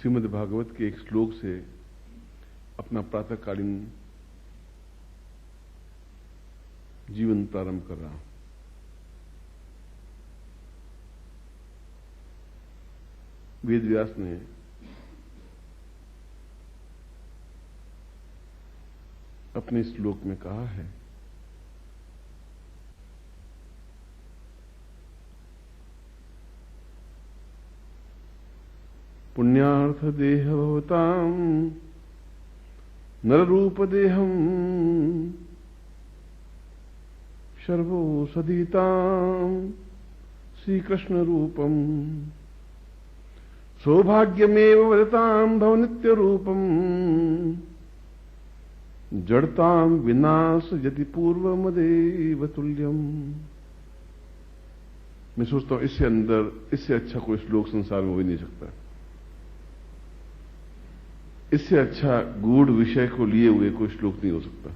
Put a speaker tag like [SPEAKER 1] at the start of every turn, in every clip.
[SPEAKER 1] श्रीमद् भागवत के एक श्लोक से अपना प्रातःकालीन जीवन प्रारंभ कर रहा हूं। वेद व्यास ने अपने श्लोक में कहा है, पुण्यार्थ देह भवताम नररूप देहम सर्वो सदीताम श्री कृष्ण रूपम सौभाग्यमेव वदताम भव नित्य रूपम जड़ताम विनाश यदि पूर्व मदेव तुल्यम। मैं सोचता हूं इससे अच्छा कोई श्लोक संसार में हो ही नहीं सकता। इससे अच्छा गूढ़ विषय को लिए हुए कोई श्लोक नहीं हो सकता।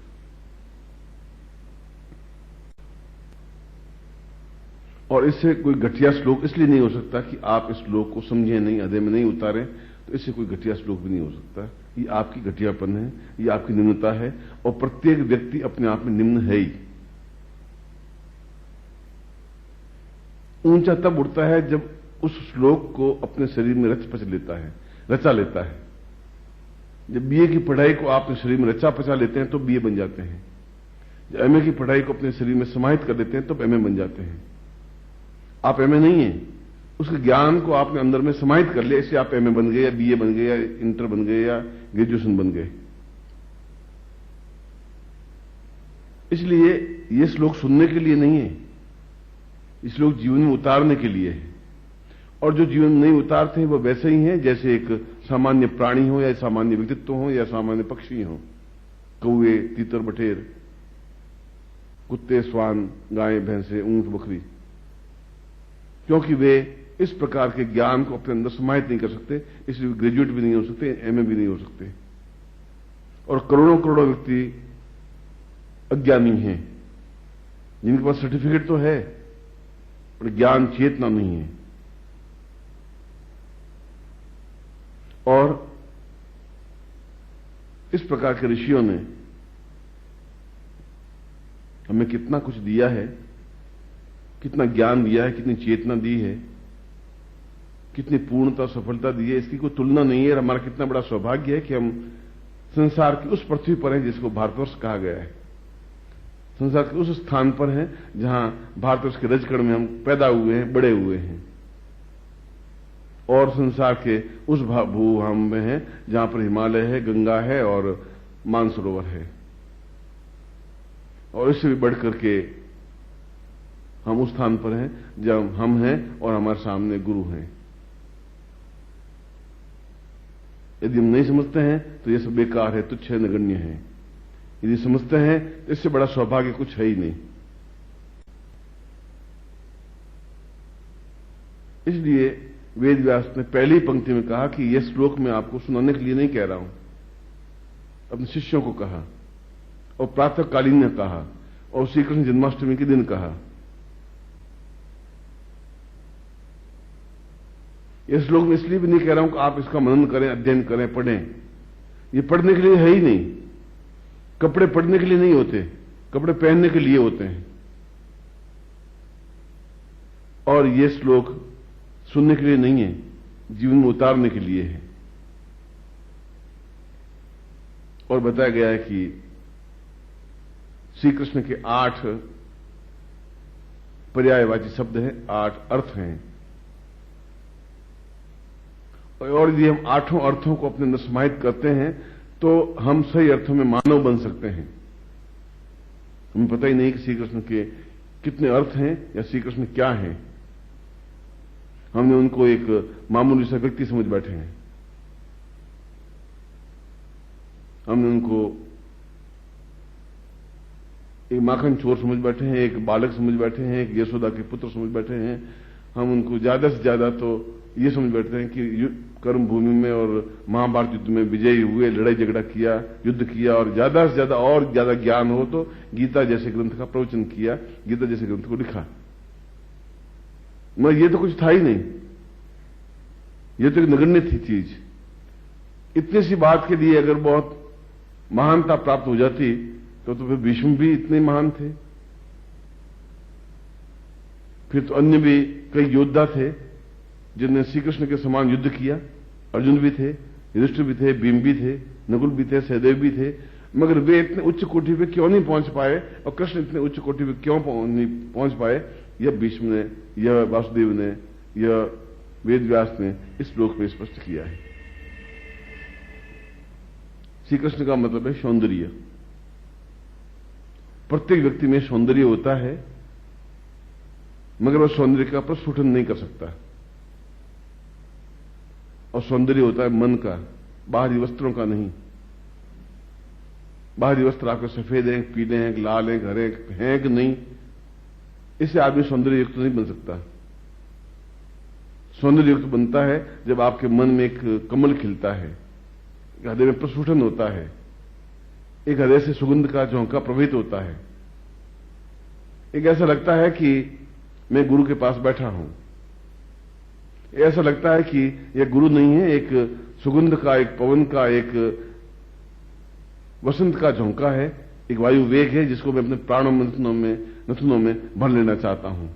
[SPEAKER 1] और इससे कोई घटिया श्लोक इसलिए नहीं हो सकता कि आप इस श्लोक को समझे नहीं, हृदय में नहीं उतारे, तो इससे कोई घटिया श्लोक भी नहीं हो सकता। ये आपकी घटियापन है, ये आपकी निम्नता है, और प्रत्येक व्यक्ति अपने आप में निम्न है ही। ऊंचा तब उठता है जब उस श्लोक को अपने शरीर में रचा लेता है। जब बीए की पढ़ाई को आप अपने शरीर में रचा पचा लेते हैं तो बीए बन जाते हैं। जब एमए की पढ़ाई को अपने शरीर में समाहित कर देते हैं तो एमए बन जाते हैं। आप एमए नहीं है, उसके ज्ञान को आपने अंदर में समाहित कर लिया, इससे आप एमए बन गए या बीए बन गए या इंटर बन गए या ग्रेजुएशन बन गए। इसलिए ये श्लोक सुनने के लिए नहीं है, ये श्लोक जीवन में उतारने के लिए है। और जो जीवन में नहीं उतारते हैं वो वैसे ही हैं जैसे एक सामान्य प्राणी हो या सामान्य व्यक्तित्व हो या सामान्य पक्षी हो। कौवे, तीतर, बटेर, कुत्ते, स्वान, गायें, भैंसे, ऊंट, बकरी, क्योंकि वे इस प्रकार के ज्ञान को अपने अंदर समाहित नहीं कर सकते, इसलिए ग्रेजुएट भी नहीं हो सकते, एमए भी नहीं हो सकते। और करोड़ों करोड़ों व्यक्ति अज्ञानी हैं जिनके पास सर्टिफिकेट तो है पर ज्ञान चेतना नहीं है। और इस प्रकार के ऋषियों ने हमें कितना कुछ दिया है, कितना ज्ञान दिया है, कितनी चेतना दी है, कितनी पूर्णता सफलता दी है, इसकी कोई तुलना नहीं है। और हमारा कितना बड़ा सौभाग्य है कि हम संसार की उस पृथ्वी पर हैं जिसको भारतवर्ष कहा गया है। संसार के उस स्थान पर हैं जहां भारतवर्ष के रजकण में हम पैदा हुए हैं, बड़े हुए हैं। और संसार के उस भूभाग में है जहां पर हिमालय है, गंगा है और मानसरोवर है। और इससे भी बढ़कर के हम उस स्थान पर हैं जब हम हैं और हमारे सामने गुरु हैं। यदि हम नहीं समझते हैं तो यह सब बेकार है, तुच्छ है, नगण्य है। यदि समझते हैं तो इससे बड़ा सौभाग्य कुछ है ही नहीं। इसलिए वेद व्यास ने पहली पंक्ति में कहा कि यह श्लोक मैं आपको सुनाने के लिए नहीं कह रहा हूं, अपने शिष्यों को कहा और प्रातःकालीन ने कहा और श्री कृष्ण जन्माष्टमी के दिन कहा। यह श्लोक मैं इसलिए भी नहीं कह रहा हूं कि आप इसका मनन करें, अध्ययन करें, पढ़ें। ये पढ़ने के लिए है ही नहीं। कपड़े पढ़ने के लिए नहीं होते, कपड़े पहनने के लिए होते हैं। और ये श्लोक सुनने के लिए नहीं है, जीवन में उतारने के लिए है। और बताया गया है कि श्री कृष्ण के 8 पर्यायवाची शब्द हैं, 8 अर्थ हैं। और यदि हम 8 अर्थों को अपने अंदर समाहित करते हैं तो हम सही अर्थों में मानव बन सकते हैं। हमें पता ही नहीं कि श्री कृष्ण के कितने अर्थ हैं या श्री कृष्ण क्या हैं। हमने उनको एक मामूली सा व्यक्ति समझ बैठे हैं। हमने उनको एक माखन चोर समझ बैठे हैं, एक बालक समझ बैठे हैं, एक यशोदा के पुत्र समझ बैठे हैं। हम उनको ज्यादा से ज्यादा तो ये समझ बैठते हैं कि कर्म भूमि में और महाभारत युद्ध में विजयी हुए, लड़ाई झगड़ा किया, युद्ध किया, और ज्यादा से ज्यादा और ज्यादा ज्ञान हो तो गीता जैसे ग्रंथ का प्रवचन किया, गीता जैसे ग्रंथ को लिखा। मगर ये तो कुछ था ही नहीं, ये तो एक नगण्य थी चीज। इतनी सी बात के लिए अगर बहुत महानता प्राप्त हो जाती तो फिर भीष्म भी इतने महान थे। फिर तो अन्य भी कई योद्धा थे जिन्होंने श्री कृष्ण के समान युद्ध किया। अर्जुन भी थे, युधिष्ठिर भी थे, भीम भी थे, नकुल भी थे, सहदेव भी थे। मगर वे इतने उच्च कोटि पे क्यों नहीं पहुंच पाए और कृष्ण इतने उच्च कोटि पे क्यों नहीं पहुंच पाए, यह भीष्म ने, यह वासुदेव ने, यह वेदव्यास ने इस श्लोक में स्पष्ट किया है। श्री कृष्ण का मतलब है सौंदर्य। प्रत्येक व्यक्ति में सौंदर्य होता है, मगर वह सौंदर्य का प्रस्फुटन नहीं कर सकता। और सौंदर्य होता है मन का, बाहरी वस्त्रों का नहीं। बाहरी वस्त्र आपके सफेद हैं, पीले हैं, लाल हैं, हरे हैं कि नहीं, इससे आदमी सौंदर्य युक्त नहीं बन सकता। सौंदर्य युक्त बनता है जब आपके मन में एक कमल खिलता है, हृदय में प्रस्फुटन होता है, एक हृदय से सुगंध का झोंका प्रवहित होता है, एक ऐसा लगता है कि मैं गुरु के पास बैठा हूं। ऐसा लगता है कि यह गुरु नहीं है, एक सुगंध का, एक पवन का, एक वसंत का झोंका है, एक वायु वेग है जिसको मैं अपने प्राणों नथनों में भर लेना चाहता हूं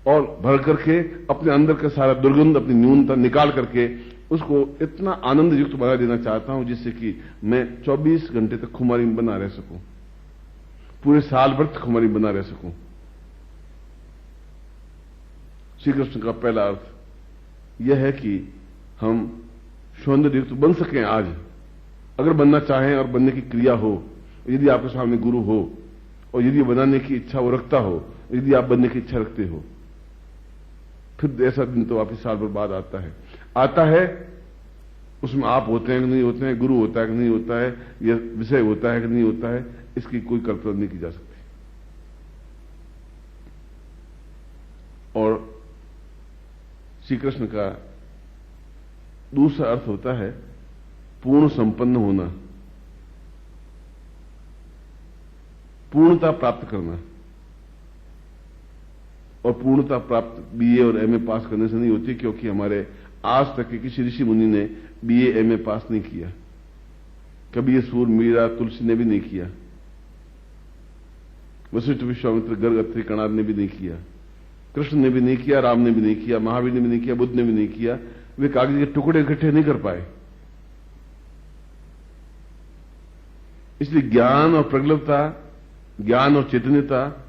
[SPEAKER 1] और भर करके अपने अंदर का सारा दुर्गंध, अपनी न्यूनता निकाल करके उसको इतना आनंद युक्त बना देना चाहता हूं जिससे कि मैं 24 घंटे तक खुमारी में बना रह सकूं, पूरे साल भर तक खुमारी बना रह सकूं। श्री कृष्ण का पहला अर्थ यह है कि हम सौंदर्य युक्त बन सकें आज, अगर बनना चाहें और बनने की क्रिया हो, यदि आपके सामने गुरु हो और यदि बनाने की इच्छा वो रखता हो, यदि आप बनने की इच्छा रखते हो, फिर ऐसा दिन तो वापिस साल भर बाद आता है। उसमें आप होते हैं कि नहीं होते हैं, गुरु होता है कि नहीं होता है, यह विषय होता है कि नहीं होता है, इसकी कोई कल्पना नहीं की जा सकती। और श्री कृष्ण का दूसरा अर्थ होता है पूर्ण संपन्न होना, पूर्णता प्राप्त करना। और पूर्णता प्राप्त बीए और एमए पास करने से नहीं होती, क्योंकि हमारे आज तक के किसी ऋषि मुनि ने बीए एमए पास नहीं किया। कबीर, सूर, मीरा, तुलसी ने भी नहीं किया, वशिष्ठ, विश्वामित्र, गर्ग, अत्रि, कणाद ने भी नहीं किया, कृष्ण ने भी नहीं किया, राम ने भी नहीं किया, महावीर ने भी नहीं किया, बुद्ध ने भी नहीं किया। वे कागज के टुकड़े इकट्ठे नहीं कर पाए। इसलिए ज्ञान और प्रगल्भता, ज्ञान और चैतन्यता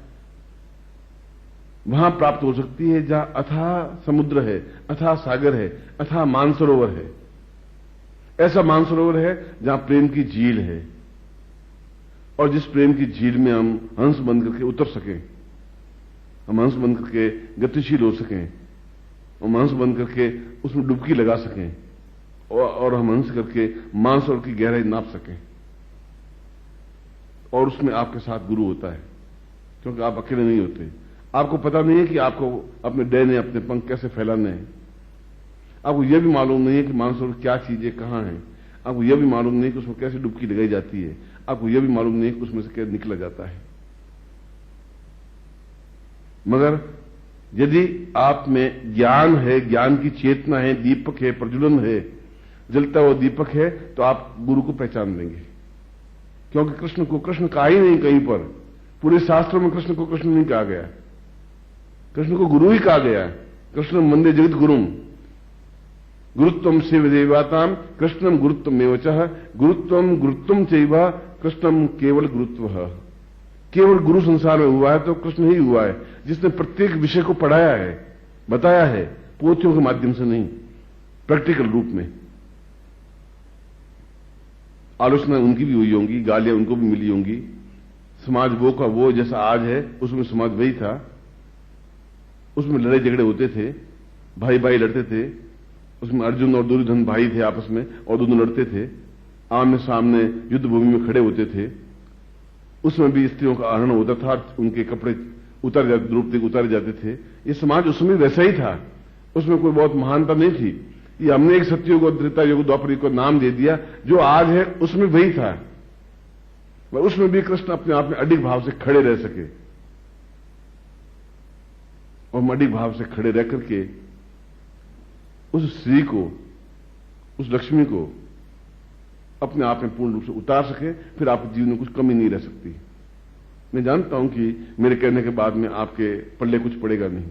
[SPEAKER 1] वहां प्राप्त हो सकती है जहां अथाह समुद्र है, अथाह सागर है, अथाह मानसरोवर है। ऐसा मानसरोवर है जहां प्रेम की झील है, और जिस प्रेम की झील में हम हंस बन करके उतर सकें, हम हंस बन करके गतिशील हो सकें, हम हंस बन करके उसमें डुबकी लगा सकें, और हम हंस करके मानसरोवर की गहराई नाप सकें। और उसमें आपके साथ गुरु होता है, क्योंकि आप अकेले नहीं होते। आपको पता नहीं है कि आपको अपने डैने, अपने पंख कैसे फैलाने हैं। आपको यह भी मालूम नहीं है कि मानसरोवर क्या चीजें कहां हैं। आपको यह भी मालूम नहीं कि उसमें कैसे डुबकी लगाई जाती है। आपको यह भी मालूम नहीं कि उसमें से क्या निकला जाता है। मगर यदि आप में ज्ञान है, ज्ञान की चेतना है, दीपक है, प्रज्वलन है, जलता हुआ दीपक है, तो आप गुरु को पहचान लेंगे। क्योंकि कृष्ण को कृष्ण कहा ही नहीं कहीं पर, पूरे शास्त्रों में कृष्ण को कृष्ण नहीं कहा गया, कृष्ण को गुरु ही कहा गया। कृष्ण वंदे जगत गुरुम, गुरुत्वम सेव देवाताम कृष्णम गुरुत्वम एवचः, गुरुत्वम गुरुत्वम चैव कृष्णम केवल गुरुत्व। केवल गुरु संसार में हुआ है तो कृष्ण ही हुआ है, जिसने प्रत्येक विषय को पढ़ाया है, बताया है, पोथियों के माध्यम से नहीं, प्रैक्टिकल रूप में। आलोचना उनकी भी हुई होंगी, गालियां उनको भी मिली होंगी। समाज वो का वो जैसा आज है, उसमें समाज वही था। उसमें लड़ाई झगड़े होते थे, भाई भाई लड़ते थे। उसमें अर्जुन और दुर्योधन भाई थे आपस में, और दोनों लड़ते थे, आमने सामने युद्ध भूमि में खड़े होते थे। उसमें भी स्त्रियों का आहरण होता था, उनके कपड़े उतारे जाते थे। ये समाज उसमें वैसा ही था, उसमें कोई बहुत महानता नहीं थी। ये हमने एक सत्ययुग और त्रेता युग, द्वापर युग को नाम दे दिया। जो आज है उसमें वही था। उसमें भी कृष्ण अपने आप में अडिग भाव से खड़े रह सके, और अडिग भाव से खड़े रह करके उस स्त्री को, उस लक्ष्मी को अपने आप में पूर्ण रूप से उतार सके, फिर आपके जीवन में कुछ कमी नहीं रह सकती। मैं जानता हूं कि मेरे कहने के बाद में आपके पल्ले कुछ पड़ेगा नहीं।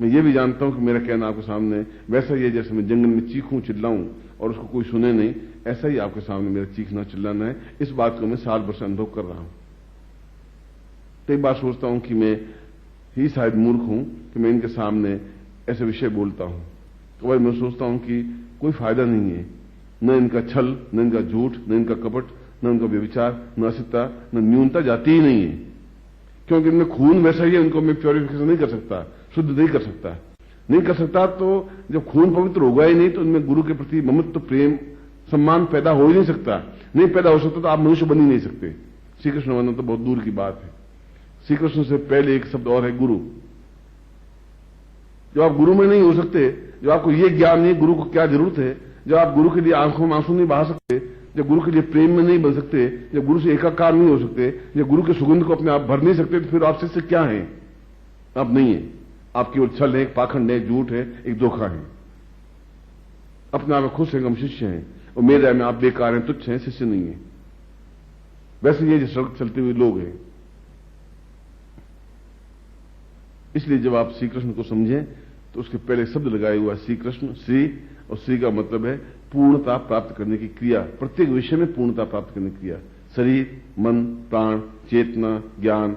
[SPEAKER 1] मैं ये भी जानता हूं कि मेरा कहना आपके सामने वैसा ही है जैसे मैं जंगल में चीखूं चिल्लाऊं और उसको कोई सुने नहीं, ऐसा ही आपके सामने मेरा चीखना चिल्लाना है। इस बात को मैं साल भर से अनुभव कर रहा हूं। कई बार सोचता हूं कि मैं ही शायद मूर्ख हूं कि मैं इनके सामने ऐसे विषय बोलता हूं। तो भाई मैं सोचता हूं कि कोई फायदा नहीं है, न इनका छल, न इनका झूठ, न इनका कपट, न उनका व्यभिचार, न असिद्धता, न न्यूनता जाती ही नहीं है, क्योंकि इनमें खून वैसा ही है, उनको मैं प्योरिफिकेशन नहीं कर सकता, शुद्ध नहीं कर सकता। नहीं कर सकता तो जब खून पवित्र होगा ही नहीं तो इनमें गुरु के प्रति ममत्व, प्रेम, सम्मान पैदा हो ही नहीं सकता। नहीं पैदा हो सकता तो आप मनुष्य बन ही नहीं सकते। श्री कृष्ण वंदना तो बहुत दूर की बात है। श्री कृष्ण से पहले एक शब्द और है, गुरु। जब आप गुरु में नहीं हो सकते, जब आपको ये ज्ञान नहीं गुरु को क्या जरूरत है, जब आप गुरु के लिए आंखों में आंसू नहीं बहा सकते, जब गुरु के लिए प्रेम में नहीं बन सकते, जब गुरु से एकाकार नहीं हो सकते, जब गुरु के सुगंध को अपने आप भर नहीं सकते, तो फिर आप शिष्य क्या हैं? आप नहीं है। आप केवल छल है, एक पाखंड है, झूठ है, एक धोखा है। अपने आप में खुश हैं, हम शिष्य हैं, और मेरे राय में आप बेकार हैं, तुच्छ हैं, शिष्य नहीं है। वैसे ये जो सड़क चलते हुए लोग हैं। इसलिए जब आप श्री कृष्ण को समझें तो उसके पहले शब्द लगाए हुआ श्री कृष्ण, श्री, और श्री का मतलब है पूर्णता प्राप्त करने की क्रिया। प्रत्येक विषय में पूर्णता प्राप्त करने की क्रिया। शरीर, मन, प्राण, चेतना, ज्ञान,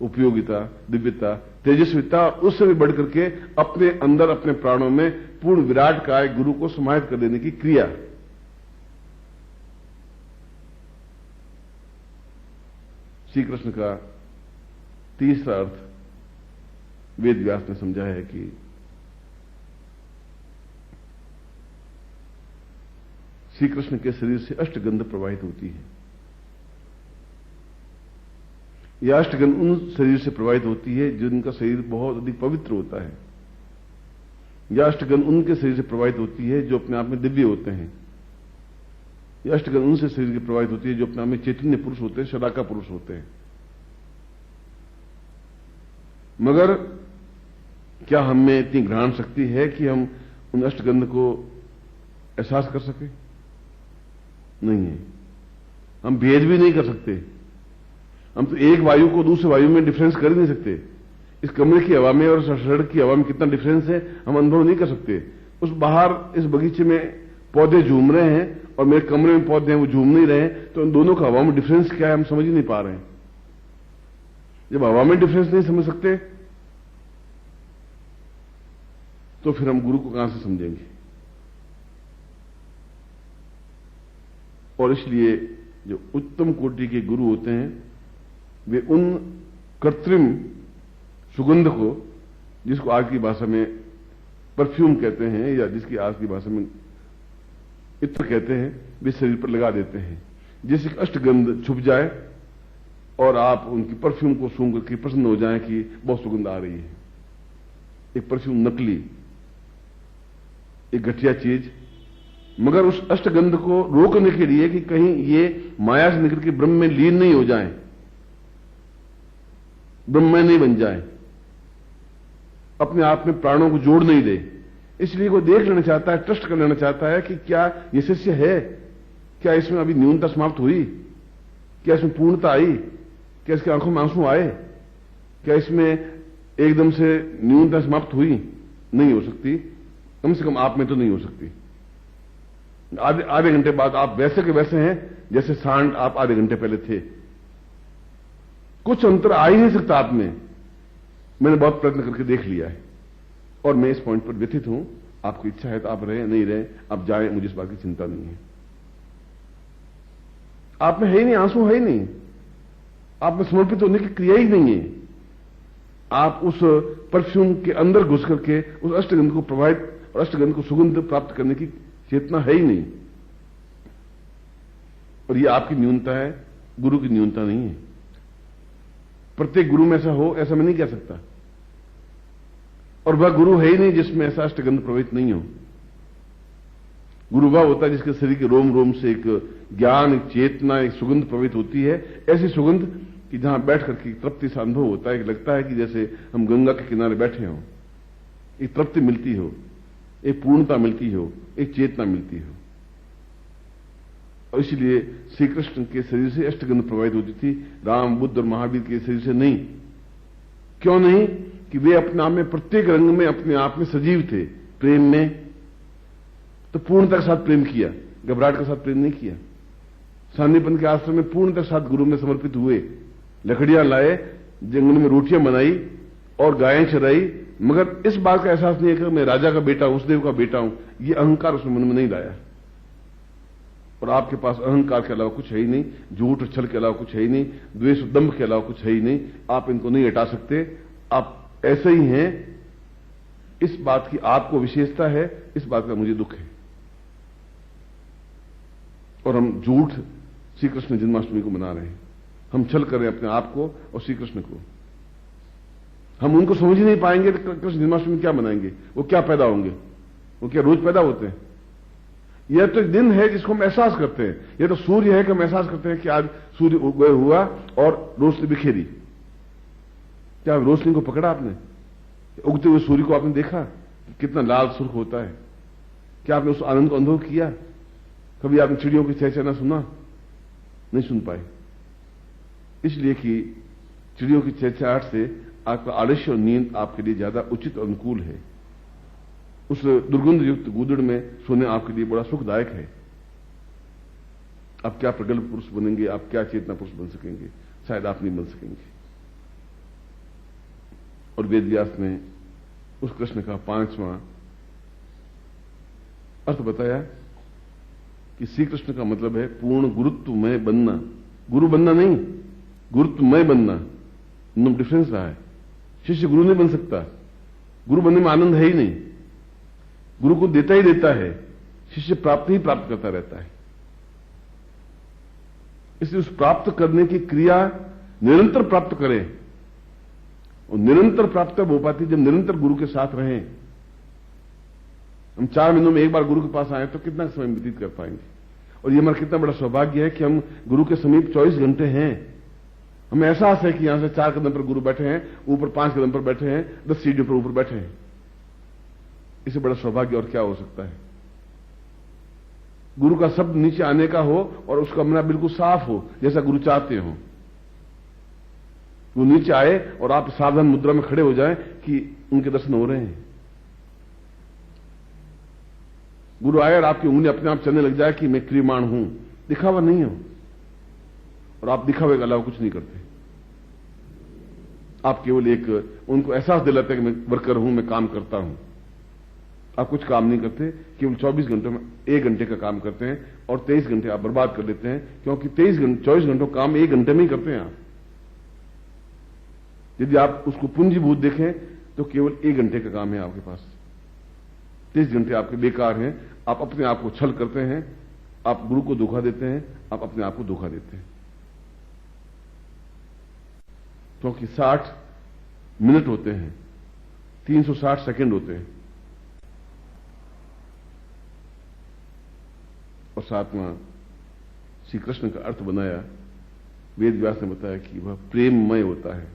[SPEAKER 1] उपयोगिता, दिव्यता, तेजस्विता, उससे भी बढ़ करके अपने अंदर, अपने प्राणों में पूर्ण विराट काय गुरु को समाहित कर देने की क्रिया। श्री कृष्ण का तीसरा अर्थ वेद व्यास ने समझाया है कि श्री कृष्ण के शरीर से अष्टगंध प्रवाहित होती है। यह अष्टगंध उन शरीर से प्रवाहित होती है जिनका शरीर बहुत अधिक पवित्र होता है। यह अष्टगंध उनके शरीर से प्रवाहित होती है जो अपने आप में दिव्य होते हैं। यह अष्टगंध उनसे शरीर की प्रवाहित होती है जो अपने आप में चैतन्य पुरुष होते हैं, शलाका पुरुष होते हैं। मगर क्या हम में इतनी घ्राण शक्ति है कि हम उन अष्टगंध को एहसास कर सके? नहीं है। हम भेद भी नहीं कर सकते। हम तो एक वायु को दूसरे वायु में डिफरेंस कर ही नहीं सकते। इस कमरे की हवा में और सड़क की हवा में कितना डिफरेंस है हम अनुभव नहीं कर सकते। उस बाहर इस बगीचे में पौधे झूम रहे हैं और मेरे कमरे में पौधे हैं वो झूम नहीं रहे हैं, तो इन दोनों का हवा में डिफरेंस क्या है हम समझ ही नहीं पा रहे हैं। जब हवा में डिफरेंस नहीं समझ सकते तो फिर हम गुरु को कहां से समझेंगे? और इसलिए जो उत्तम कोटि के गुरु होते हैं वे उन कृत्रिम सुगंध को, जिसको आज की भाषा में परफ्यूम कहते हैं या जिसकी आज की भाषा में इत्र कहते हैं, वे शरीर पर लगा देते हैं, जिससे अष्टगंध छुप जाए और आप उनकी परफ्यूम को सूंघ करके प्रसन्न हो जाएं कि बहुत सुगंध आ रही है। एक परफ्यूम नकली, एक घटिया चीज, मगर उस अष्टगंध को रोकने के लिए कि कहीं ये माया से निकल के ब्रह्म में लीन नहीं हो जाए, ब्रह्म में नहीं बन जाए, अपने आप में प्राणों को जोड़ नहीं दे, इसलिए वो देख लेना चाहता है, ट्रस्ट कर लेना चाहता है कि क्या ये शिष्य है, क्या इसमें अभी न्यूनता समाप्त हुई, क्या इसमें पूर्णता आई, क्या इसकी आंखों में आंसू आए, क्या इसमें एकदम से न्यूनता समाप्त हुई? नहीं हो सकती। कम से कम आप में तो नहीं हो सकती। आधे घंटे बाद आप वैसे के वैसे हैं जैसे सांड आप आधे घंटे पहले थे। कुछ अंतर आ ही नहीं सकता आप में। मैंने बहुत प्रयत्न करके देख लिया है और मैं इस पॉइंट पर व्यथित हूं। आपकी इच्छा है तो आप रहे, नहीं रहे आप जाएं, मुझे इस बात की चिंता नहीं है। आप में है ही नहीं, आंसू है ही नहीं, आप में समर्पित होने की क्रिया ही नहीं है। आप उस परफ्यूम के अंदर घुस करके उस अष्टगंध को प्रभावित और अष्टगंध को सुगंध प्राप्त करने की चेतना है ही नहीं। और ये आपकी न्यूनता है, गुरु की न्यूनता नहीं है। प्रत्येक गुरु में ऐसा हो ऐसा मैं नहीं कह सकता, और वह गुरु है ही नहीं जिसमें ऐसा अष्टगंध प्रभावित नहीं हो। गुरु वह होता है जिसके शरीर के रोम रोम से एक ज्ञान, एक चेतना, एक सुगंध प्रभावित होती है। ऐसी सुगंध कि जहां बैठ करके तृप्ति सा अनुभव होता है कि लगता है कि जैसे हम गंगा के किनारे बैठे हों। एक तृप्ति मिलती हो, एक पूर्णता मिलती हो, एक चेतना मिलती हो। और इसलिए श्री कृष्ण के शरीर से अष्टगंध प्रवाहित होती थी, राम, बुद्ध और महावीर के शरीर से नहीं। क्यों नहीं? कि वे अपने आप में प्रत्येक रंग में अपने आप में सजीव थे। प्रेम में तो पूर्णता के साथ प्रेम किया, घबराहट के साथ प्रेम नहीं किया। सान्नीपन के आश्रम में पूर्णता के साथ गुरु में समर्पित हुए, लकड़ियां लाए, जंगल में रोटियां बनाई और गायें चराई, मगर इस बात का एहसास नहीं है कि मैं राजा का बेटा हूं, उस देव का बेटा हूं। ये अहंकार उसने मन में नहीं लाया। और आपके पास अहंकार के अलावा कुछ है ही नहीं, झूठ छल के अलावा कुछ है ही नहीं, द्वेष दंभ के अलावा कुछ है ही नहीं। आप इनको नहीं हटा सकते। आप ऐसे ही हैं। इस बात की आपको विशेषता है, इस बात का मुझे दुख है। और हम झूठ श्री कृष्ण जन्माष्टमी को मना रहे हैं, हम छल कर रहे हैं अपने आप को और श्री कृष्ण को। हम उनको समझ ही नहीं पाएंगे तो कृष्ण जन्माष्टमी क्या मनाएंगे? वो क्या पैदा होंगे? वो क्या रोज पैदा होते हैं? यह तो एक दिन है जिसको हम एहसास करते हैं। यह तो सूर्य है कि हम एहसास करते हैं कि आज सूर्य उदय हुआ और रोशनी बिखेरी। क्या रोशनी को पकड़ा आपने? उगते हुए सूर्य को आपने देखा कितना लाल सुर्ख होता है? क्या आपने उस आनंद को अनुभव किया? कभी आपने चिड़ियों की चहचहाना सुना? नहीं सुन पाए, इसलिए कि चिड़ियों की चहचहाहट से आपका आलस्य और नींद आपके लिए ज्यादा उचित और अनुकूल है। उस दुर्गंध युक्त गूदड़ में सोने आपके लिए बड़ा सुखदायक है। आप क्या प्रगल्भ पुरुष बनेंगे, आप क्या चेतना पुरुष बन सकेंगे? शायद आप नहीं बन सकेंगे। और वेद व्यास ने उस कृष्ण का 5वां अर्थ बताया कि श्री कृष्ण का मतलब है पूर्ण गुरुत्वमय बनना। गुरु बनना नहीं, गुरुत्वमय बनना। इनमें डिफरेंस रहा है। शिष्य गुरु नहीं बन सकता, गुरु बनने में आनंद है ही नहीं। गुरु को देता ही देता है, शिष्य प्राप्त ही प्राप्त करता रहता है। इसलिए उस प्राप्त करने की क्रिया निरंतर प्राप्त करें। और निरंतर प्राप्त हो पाती जब निरंतर गुरु के साथ रहें। हम 4 महीनों में एक बार गुरु के पास आए तो कितना समय व्यतीत कर पाएंगे? और ये हमारा कितना बड़ा सौभाग्य है कि हम गुरु के समीप 24 घंटे हैं। हमें एहसास है कि यहां से 4 कदम पर गुरु बैठे हैं, ऊपर 5 कदम पर बैठे हैं, 10 सीढ़ियों पर ऊपर बैठे हैं। इससे बड़ा सौभाग्य और क्या हो सकता है? गुरु का शब्द नीचे आने का हो और उसका कमरा बिल्कुल साफ हो, जैसा गुरु चाहते हो। वो नीचे आए और आप सावधान मुद्रा में खड़े हो जाएं कि उनके दर्शन हो रहे हैं। गुरु आए और आपकी उंगली अपने आप चलने लग जाए कि मैं क्रियमाण हूं। दिखावा नहीं हो, और आप दिखावे के अलावा कुछ नहीं करते। आप केवल एक उनको एहसास दिलाते हैं कि मैं वर्कर हूं, मैं काम करता हूं। आप कुछ काम नहीं करते, केवल 24 घंटों में 1 घंटे का काम करते हैं और 23 घंटे आप बर्बाद कर देते हैं, क्योंकि 24 घंटों काम 1 घंटे में ही करते हैं आप। यदि आप उसको पूंजीभूत देखें तो केवल 1 घंटे का काम है आपके पास। 23 घंटे आपके बेकार हैं। आप अपने आप को छल करते हैं, आप गुरु को धोखा देते हैं, आप अपने आप को धोखा देते हैं। क्योंकि 60 मिनट होते हैं, 360 सेकंड होते हैं। और 7वां श्री कृष्ण का अर्थ बनाया, वेद व्यास ने बताया कि वह प्रेममय होता है।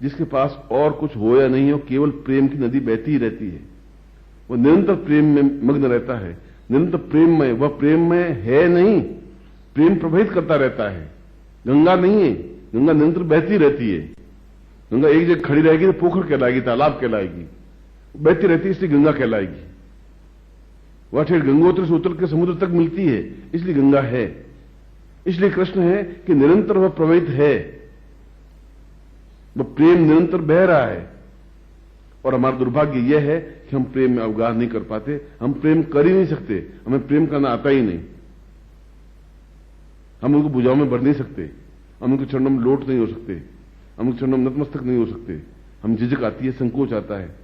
[SPEAKER 1] जिसके पास और कुछ हो या नहीं हो, केवल प्रेम की नदी बहती ही रहती है। वह निरंतर प्रेम में मग्न रहता है, निरंतर प्रेममय। वह प्रेममय है नहीं, प्रेम प्रभावित करता रहता है। गंगा नहीं है, गंगा निरंतर बहती रहती है। गंगा एक जगह खड़ी रहेगी तो पोखर कहलाएगी, तालाब कहलाएगी। बहती रहती है इसलिए गंगा कहलाएगी। वह ठेठ गंगोत्र से उतर के समुद्र तक मिलती है, इसलिए गंगा है। इसलिए कृष्ण है कि निरंतर वह प्रवाहित है, वह प्रेम निरंतर बह रहा है। और हमारा दुर्भाग्य यह है कि हम प्रेम में अवगाह नहीं कर पाते। हम प्रेम कर ही नहीं सकते, हमें प्रेम करना आता ही नहीं। हम उनको भुजाओं में भर नहीं सकते, हम उनके चरणों में लोट नहीं हो सकते, हम उनके चरणों में नतमस्तक नहीं हो सकते। हम झिझक आती है, संकोच आता है,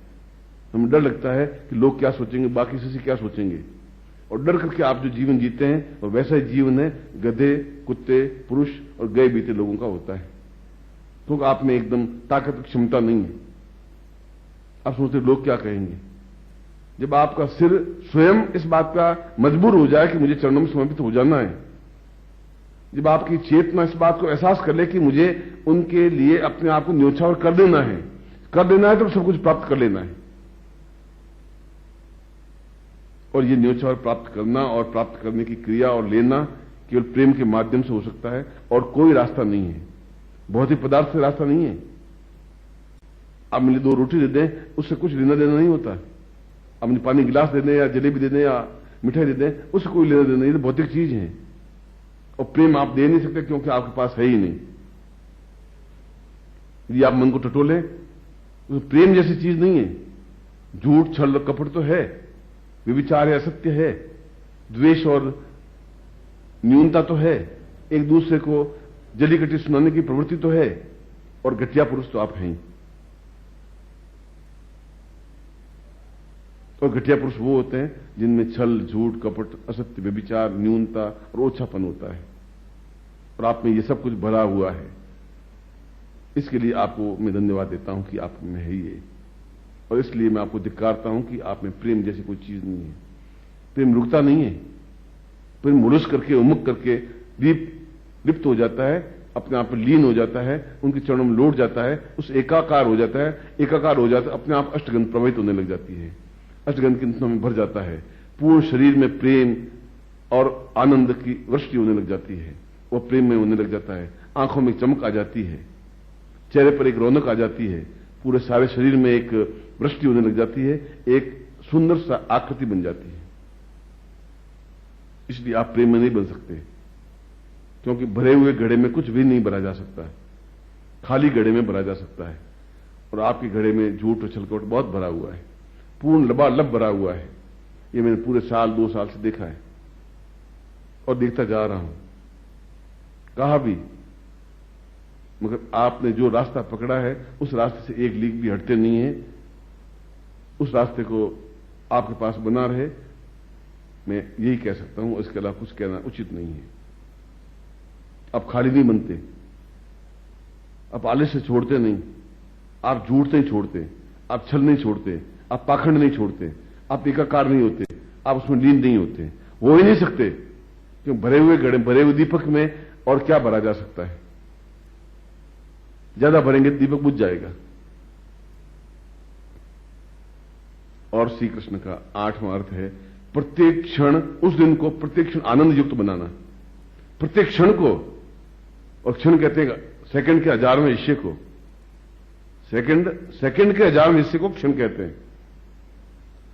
[SPEAKER 1] हमें डर लगता है कि लोग क्या सोचेंगे, बाकी से क्या सोचेंगे। और डर करके आप जो जीवन जीते हैं और वैसा ही जीवन है गधे, कुत्ते, पुरुष और गए बीते लोगों का होता है। क्योंकि आप में एकदम ताकत क्षमता नहीं है। आप सोचते लोग क्या कहेंगे। जब आपका सिर स्वयं इस बात का मजबूर हो जाए कि मुझे चरणों में समर्पित हो जाना है, जब आपकी चेतना इस बात को एहसास कर ले कि मुझे उनके लिए अपने आप को न्योछावर कर देना है तो सब कुछ प्राप्त कर लेना है। और ये न्योछावर प्राप्त करना और प्राप्त करने की क्रिया और लेना केवल प्रेम के माध्यम से हो सकता है, और कोई रास्ता नहीं है, भौतिक पदार्थ से रास्ता नहीं है। आप मुझे 2 रोटी दे दें, उससे कुछ लेना देना नहीं होता। आप मुझे पानी गिलास दे दें या जलेबी दे दें या मिठाई दे दें, उससे कोई लेना देना नहीं, ये तो भौतिक चीज है। और प्रेम आप दे नहीं सकते क्योंकि आपके पास है ही नहीं। यदि आप मन को टटोले तो प्रेम जैसी चीज नहीं है। झूठ छल कपट तो है, व्यभिचार है, असत्य है, द्वेष और न्यूनता तो है, एक दूसरे को जली कटी सुनाने की प्रवृत्ति तो है, और घटिया पुरुष तो आप हैं ही। और घटिया पुरुष वो होते हैं जिनमें छल, झूठ, कपट, असत्य, व्यभिचार, न्यूनता और ओछापन होता है, और आप में ये सब कुछ भरा हुआ है। इसके लिए आपको मैं धन्यवाद देता हूं कि आप में है ये, और इसलिए मैं आपको धिक्कारता हूं कि आप में प्रेम जैसी कोई चीज नहीं है। प्रेम रुकता नहीं है, प्रेम मुलुस करके, उमुक करके लिप्त हो जाता है, अपने आप में लीन हो जाता है, उनके चरणों में लौट जाता है, उस एकाकार हो जाता है, एकाकार हो जाता है, अपने आप अष्टगंध प्रवाहित होने लग जाती है, अष्टगंध की नदियों में भर जाता है, पूर्ण शरीर में प्रेम और आनंद की वृष्टि होने लग जाती है, वह प्रेम में होने लग जाता है, आंखों में चमक आ जाती है, चेहरे पर एक रौनक आ जाती है, पूरे सारे शरीर में एक वृष्टि होने लग जाती है, एक सुंदर सा आकृति बन जाती है। इसलिए आप प्रेम में नहीं बन सकते, क्योंकि भरे हुए घड़े में कुछ भी नहीं भरा जा सकता, खाली घड़े में भरा जा सकता है, और आपके घड़े में झूठ और छलकपट बहुत भरा हुआ है, पूर्ण लबालब भरा हुआ है। ये मैंने पूरे साल 2 साल से देखा है और देखता जा रहा हूं, कहा भी, मगर आपने जो रास्ता पकड़ा है उस रास्ते से एक लीक भी हटते नहीं है। उस रास्ते को आपके पास बना रहे, मैं यही कह सकता हूं, इसके अलावा कुछ कहना उचित नहीं है। आप खाली नहीं बनते, आप आलस्य छोड़ते नहीं, आप झूठ नहीं छोड़ते, आप छल नहीं छोड़ते, आप पाखंड नहीं छोड़ते, आप एकाकार नहीं होते, आप उसमें लीन नहीं होते, हो ही नहीं सकते, क्यों भरे हुए घड़े, भरे हुए दीपक में और क्या भरा जा सकता है? ज्यादा भरेंगे तो दीपक बुझ जाएगा। और श्री कृष्ण का 8वां अर्थ है प्रत्येक क्षण, उस दिन को प्रत्येक क्षण आनंद युक्त बनाना, प्रत्येक क्षण को। और क्षण कहते हैं सेकंड के 1000वें हिस्से को, सेकंड के 1000वें हिस्से को क्षण कहते हैं।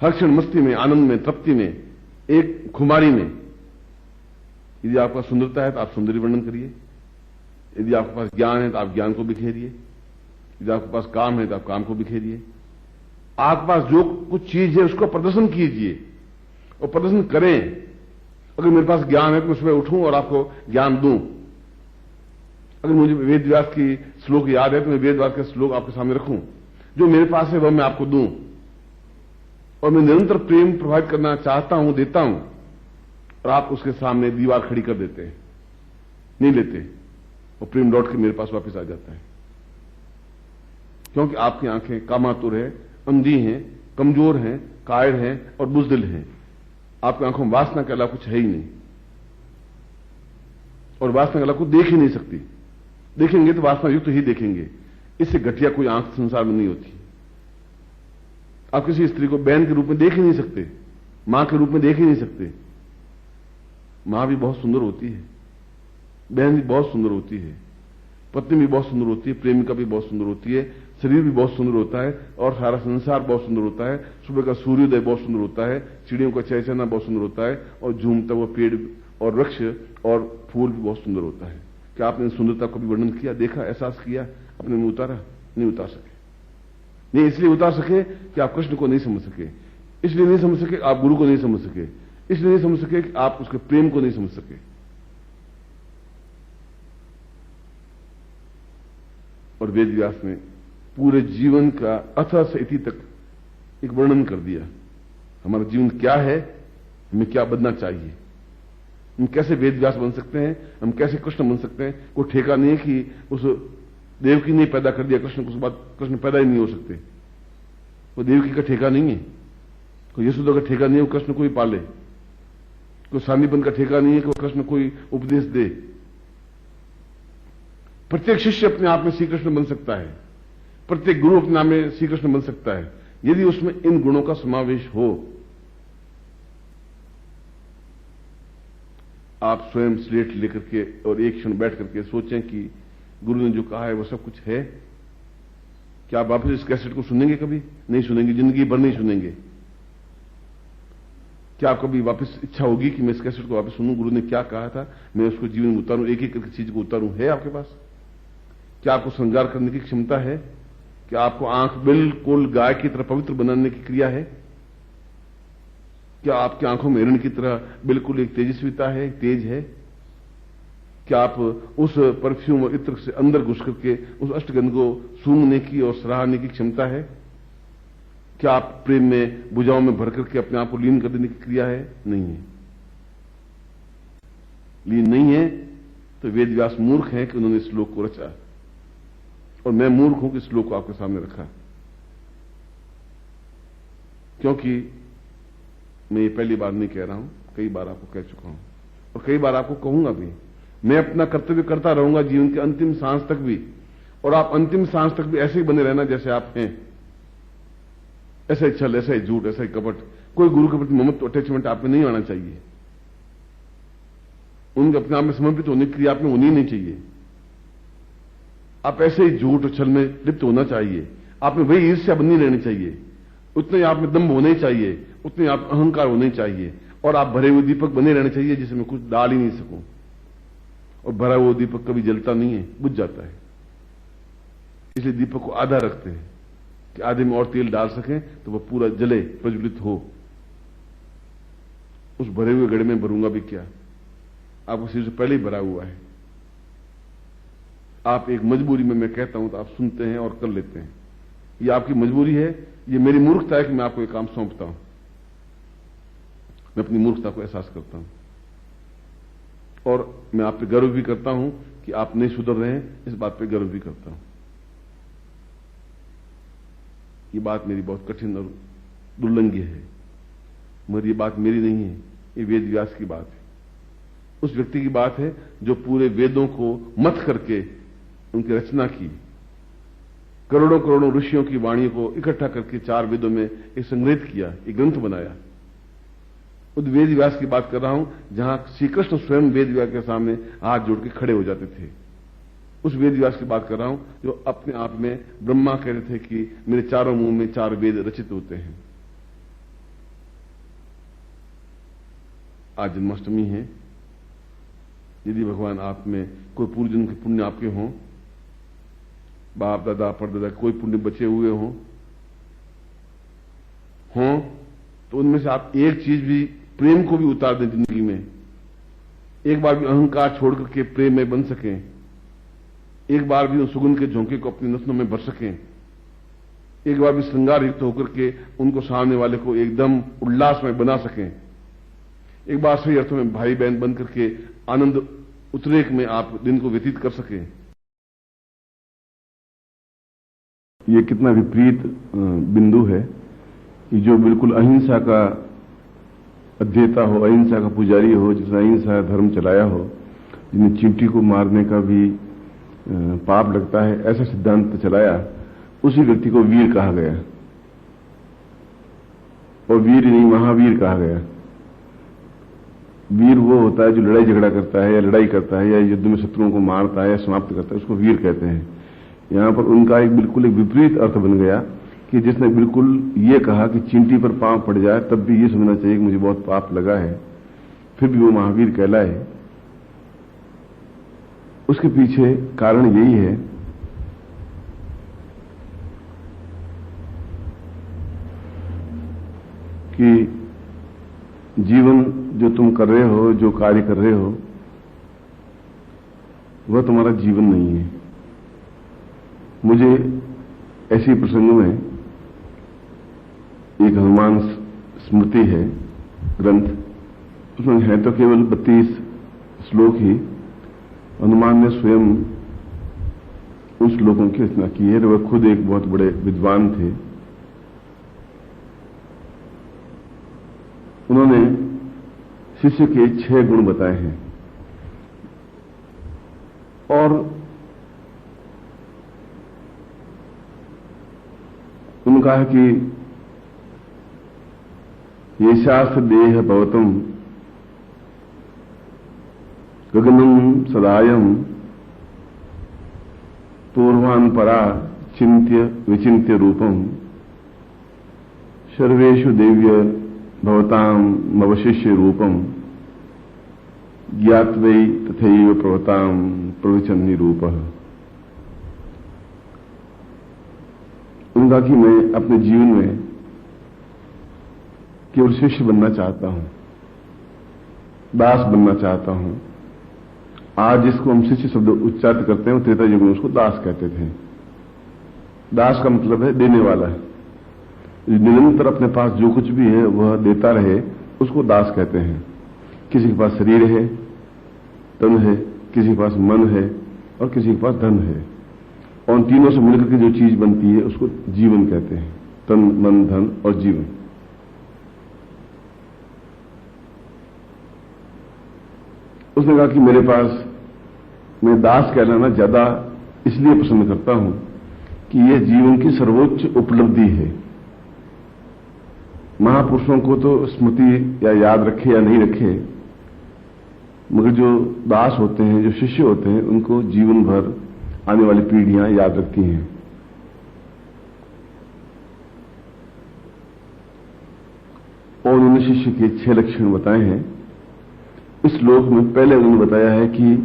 [SPEAKER 1] हर क्षण मस्ती में, आनंद में, तृप्ति में, एक खुमारी में। यदि आपका सुंदरता है तो आप सौंदर्य वर्णन करिए, यदि आपके पास ज्ञान है तो आप ज्ञान को बिखेरिए, यदि आपके पास काम है तो आप काम को बिखेरिए। आपके पास जो कुछ चीज है उसको प्रदर्शन कीजिए और प्रदर्शन करें। अगर मेरे पास ज्ञान है तो मैं सुबह उठूं और आपको ज्ञान दूं। अगर मुझे वेद व्यास की श्लोक याद है तो मैं वेद व्यास के श्लोक आपके सामने रखूं, जो मेरे पास है वह मैं आपको दूं। और मैं निरंतर प्रेम प्रभावित करना चाहता हूं, देता हूं, और आप उसके सामने दीवार खड़ी कर देते हैं, नहीं लेते, और प्रेम लौट के मेरे पास वापस आ जाता है। क्योंकि आपकी आंखें कामातुर है, अंधी हैं, कमजोर हैं, कायर हैं और बुजदिल हैं। आपकी आंखों में वासना के अलावा कुछ है ही नहीं, और वासना के अलावा कुछ देख ही नहीं सकती। देखेंगे तो वासना युक्त ही देखेंगे, इससे घटिया कोई आंख संसार में नहीं होती। आप किसी स्त्री को बहन के रूप में देख ही नहीं सकते, मां के रूप में देख ही नहीं सकते। मां भी बहुत सुंदर होती है, बहन भी बहुत सुंदर होती है, पत्नी भी बहुत सुंदर होती है, प्रेमिका भी बहुत सुंदर होती है, शरीर भी बहुत सुंदर होता है, और सारा संसार बहुत सुंदर होता है। सुबह का सूर्योदय बहुत सुंदर होता है, चिड़ियों का चहचहाना बहुत सुंदर होता है, और झूमता हुआ पेड़ और वृक्ष और फूल भी बहुत सुंदर होता है। क्या आपने सुंदरता को भी वर्णन किया, देखा, एहसास किया, अपने में उतारा? नहीं उतार सके। नहीं इसलिए उतार सके कि आप कृष्ण को नहीं समझ सके, इसलिए नहीं समझ सके आप गुरु को नहीं समझ सके, इसलिए नहीं समझ सके कि आप उसके प्रेम को नहीं समझ सके। और वेद व्यास ने पूरे जीवन का अथ से इति तक एक वर्णन कर दिया। हमारा जीवन क्या है, हमें क्या बनना चाहिए, हम कैसे वेद व्यास बन सकते हैं, हम कैसे कृष्ण बन सकते हैं। कोई ठेका नहीं है कि उस देवकी ने पैदा कर दिया कृष्ण को, उसके बाद कृष्ण पैदा ही नहीं हो सकते। वो देवकी का ठेका नहीं है, कोई यशोदा का ठेका नहीं है वो कृष्ण को ही पाले, कोई सांदीपन का ठेका नहीं है कि वो कृष्ण कोई उपदेश दे। प्रत्येक शिष्य अपने आप में श्री कृष्ण बन सकता है, प्रत्येक गुरु अपने आप में श्री कृष्ण बन सकता है, यदि उसमें इन गुणों का समावेश हो। आप स्वयं स्लेट लेकर के और एक क्षण बैठ करके सोचें कि गुरु ने जो कहा है वो सब कुछ है। क्या आप वापस इस कैसेट को सुनेंगे? कभी नहीं सुनेंगे, जिंदगी भर नहीं सुनेंगे। क्या आप कभी वापस इच्छा होगी कि मैं इस कैसेट को वापस सुनूं, गुरु ने क्या कहा था, मैं उसको जीवन में उतारूं, एक एक करके चीज को उतारूं? है आपके पास? क्या आपको श्रृंगार करने की क्षमता है? क्या आपको आंख बिल्कुल गाय की तरह पवित्र बनाने की क्रिया है? क्या आपकी आंखों में हिरण की तरह बिल्कुल एक तेजस्विता है, एक तेज है? क्या आप उस परफ्यूम और इत्र से अंदर घुस करके उस अष्टगंध को सूंघने की और सराहने की क्षमता है? क्या आप प्रेम में भुजाओं में भर करके अपने आप को लीन कर देने की क्रिया है? नहीं है। लीन नहीं है तो वेद व्यास मूर्ख है कि उन्होंने इस श्लोक को रचा, और मैं मूर्ख हूं कि इस श्लोक को आपके सामने रखा। क्योंकि मैं ये पहली बार नहीं कह रहा हूं, कई बार आपको कह चुका हूं और कई बार आपको कहूंगा भी। मैं अपना कर्तव्य करता रहूंगा जीवन के अंतिम सांस तक भी, और आप अंतिम सांस तक भी ऐसे ही बने रहना जैसे आप हैं। ऐसा ही छल, ऐसा ही झूठ, ऐसा ही कपट, कोई गुरु के प्रति ममत्व अटैचमेंट आप में नहीं आना चाहिए। उनके अपने आप में समर्पित होने की क्रिया आप में होनी नहीं चाहिए। आप ऐसे ही झूठ और छल में लिप्त होना चाहिए। आप में वही ईर्ष्या बननी रहनी चाहिए, उतने आप में दम्भ होने चाहिए, उतने आप अहंकार होने चाहिए, और आप भरे हुए दीपक बने रहने चाहिए जिसमें कुछ डाल ही नहीं सकूं। और भरा हुआ दीपक कभी जलता नहीं है, बुझ जाता है। इसलिए दीपक को आधा रखते हैं कि आधे में और तेल डाल सकें तो वह पूरा जले, प्रज्वलित हो। उस भरे हुए गड़े में भरूंगा भी क्या? आपको सिर से पहले ही भरा हुआ है। आप एक मजबूरी में मैं कहता हूं तो आप सुनते हैं और कर लेते हैं। ये आपकी मजबूरी है, ये मेरी मूर्खता है कि मैं आपको ये काम सौंपता हूं। मैं अपनी मूर्खता को एहसास करता हूं और मैं आप पे गर्व भी करता हूं कि आप नहीं सुधर रहे हैं, इस बात पे गर्व भी करता हूं। ये बात मेरी बहुत कठिन और दुर्लंघ्य है, मगर ये बात मेरी नहीं है, ये वेद व्यास की बात है। उस व्यक्ति की बात है जो पूरे वेदों को मथ करके उनकी रचना की, करोड़ों करोड़ों ऋषियों की वाणी को इकट्ठा करके 4 वेदों में एक संग्रहित किया, एक ग्रंथ बनाया। उस वेद व्यास की बात कर रहा हूं जहां श्री कृष्ण स्वयं वेद व्यास के सामने हाथ जोड़ के खड़े हो जाते थे। उस वेद व्यास की बात कर रहा हूं जो अपने आप में ब्रह्मा कहते थे कि मेरे चारों मुंह में 4 वेद रचित होते हैं। आज जन्माष्टमी है। यदि भगवान आप में कोई पूर्व जन्म के पुण्य आपके हों, बाप दादा परदादा कोई पुण्य बचे हुए हों, तो उनमें से आप एक चीज भी, प्रेम को भी उतार दें जिंदगी में। एक बार भी अहंकार छोड़ करके प्रेम में बन सकें, एक बार भी उन सुगंध के झोंके को अपनी नसों में भर सकें, एक बार भी श्रृंगार युक्त होकर के उनको सामने वाले को एकदम उल्लास में बना सकें, एक बार सही अर्थों में भाई बहन बन करके आनंद उद्रेक में आप दिन को व्यतीत कर सकें। ये कितना विपरीत बिंदु है कि जो बिल्कुल अहिंसा का अध्येता हो, अहिंसा का पुजारी हो, जिसने अहिंसा धर्म चलाया हो, जिन्हें चींटी को मारने का भी पाप लगता है, ऐसा सिद्धांत चलाया, उसी व्यक्ति को वीर कहा गया। और वीर नहीं, महावीर कहा गया। वीर वो होता है जो लड़ाई झगड़ा करता है या लड़ाई करता है या युद्ध में शत्रुओं को मारता है या समाप्त करता है, उसको वीर कहते हैं। यहां पर उनका बिल्कुल एक विपरीत अर्थ बन गया कि जिसने बिल्कुल ये कहा कि चींटी पर पांव पड़ जाए तब भी ये समझना चाहिए कि मुझे बहुत पाप लगा है, फिर भी वो महावीर कहलाए। उसके पीछे कारण यही है कि जीवन जो तुम कर रहे हो, जो कार्य कर रहे हो, वह तुम्हारा जीवन नहीं है। मुझे ऐसी प्रसंग में एक हनुमान स्मृति है ग्रंथ, उसमें है तो केवल 32 श्लोक ही। हनुमान ने स्वयं उन श्लोकों की रचना की है। वह खुद एक बहुत बड़े विद्वान थे। उन्होंने शिष्य के 6 गुण बताए हैं और उन्होंने कहा है कि ये शास्त्र देह भवतम गगनम सदायम पूर्वान् परा चिंत्य विचिंत्य रूपम सर्वेषु देव्य भवताम नवशिष्य रूपम ज्ञात्वै तथैव प्रवताम प्रवचन्नि रूपः। उनका कि मैं अपने जीवन में केवल शिष्य बनना चाहता हूं, दास बनना चाहता हूं। आज जिसको हम शिष्य शब्द उच्चारित करते हैं वो त्रेता युग में उसको दास कहते थे। दास का मतलब है देने वाला है, निरंतर अपने पास जो कुछ भी है वह देता रहे, उसको दास कहते हैं। किसी के पास शरीर है, तन है, किसी के पास मन है और किसी के पास धन है, और उन तीनों से मिलकर के जो चीज बनती है उसको जीवन कहते हैं। तन, मन, धन और जीवन। उसने कहा कि मेरे पास मैं दास कहलाना ज्यादा इसलिए पसंद करता हूं कि यह जीवन की सर्वोच्च उपलब्धि है। महापुरुषों को तो स्मृति या याद रखे या नहीं रखे, मगर जो दास होते हैं, जो शिष्य होते हैं, उनको जीवन भर आने वाली पीढ़ियां याद रखती हैं। और उन्होंने शिष्य के 6 लक्षण बताए हैं। इस श्लोक में पहले उन्होंने बताया है कि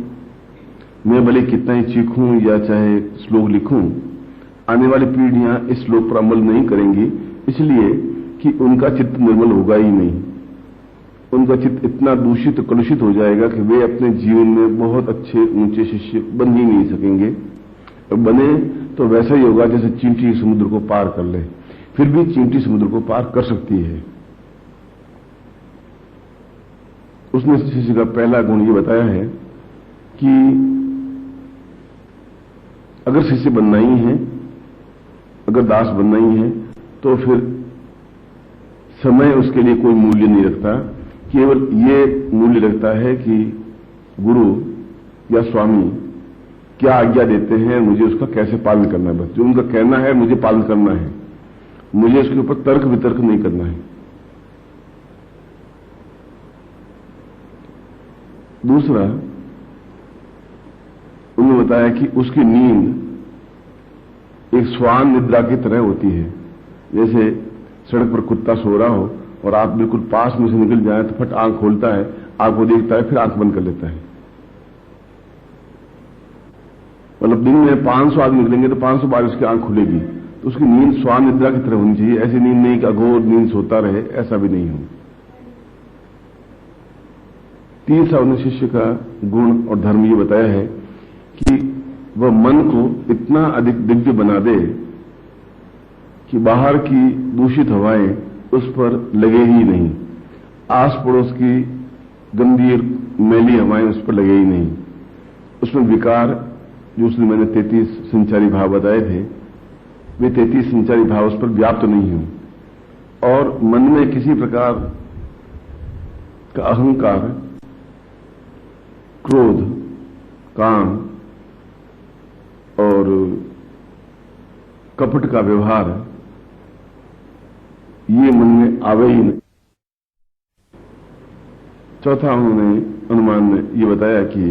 [SPEAKER 1] मैं भले कितना ही चीखूं या चाहे श्लोक लिखूं, आने वाली पीढ़ियां इस श्लोक पर अमल नहीं करेंगी, इसलिए कि उनका चित्त निर्मल होगा ही नहीं। उनका चित्त इतना दूषित कलुषित हो जाएगा कि वे अपने जीवन में बहुत अच्छे ऊंचे शिष्य बन ही नहीं सकेंगे। और बने तो वैसा ही होगा जैसे चींटी समुद्र को पार कर ले। फिर भी चींटी समुद्र को पार कर सकती है। उसने शिष्य का पहला गुण ये बताया है कि अगर शिष्य बनना ही है, अगर दास बनना ही है, तो फिर समय उसके लिए कोई मूल्य नहीं रखता। केवल ये मूल्य रखता है कि गुरु या स्वामी क्या आज्ञा देते हैं, मुझे उसका कैसे पालन करना है। बस जो उनका कहना है मुझे पालन करना है, मुझे उसके ऊपर तर्क वितर्क नहीं करना है। दूसरा, उन्होंने बताया कि उसकी नींद एक स्वान निद्रा की तरह होती है। जैसे सड़क पर कुत्ता सो रहा हो और आप बिल्कुल पास में से निकल जाए तो फट आंख खोलता है, आपको देखता है, फिर आंख बंद कर लेता है। मतलब दिन में 500 आदमी निकलेंगे तो 500 बार उसकी आंख खुलेगी। तो उसकी नींद स्वान निद्रा की तरह होनी चाहिए। ऐसी नींद नहीं कि अघोर नींद सोता रहे, ऐसा भी नहीं हो। तीसरा उन्हें शिष्य का गुण और धर्म ये बताया है कि वह मन को इतना अधिक दिव्य बना दे कि बाहर की दूषित हवाएं उस पर लगे ही नहीं, आस पड़ोस की गंभीर मैली हवाएं उस पर लगे ही नहीं। उसमें विकार, जो उसने मैंने 33 संचारी भाव बताए थे, वे 33 संचारी भाव उस पर व्याप्त नहीं हो, और मन में किसी प्रकार का अहंकार, क्रोध, काम और कपट का व्यवहार ये मन में आवे ही नहीं। चौथा उन्होंने अनुमान में ये बताया कि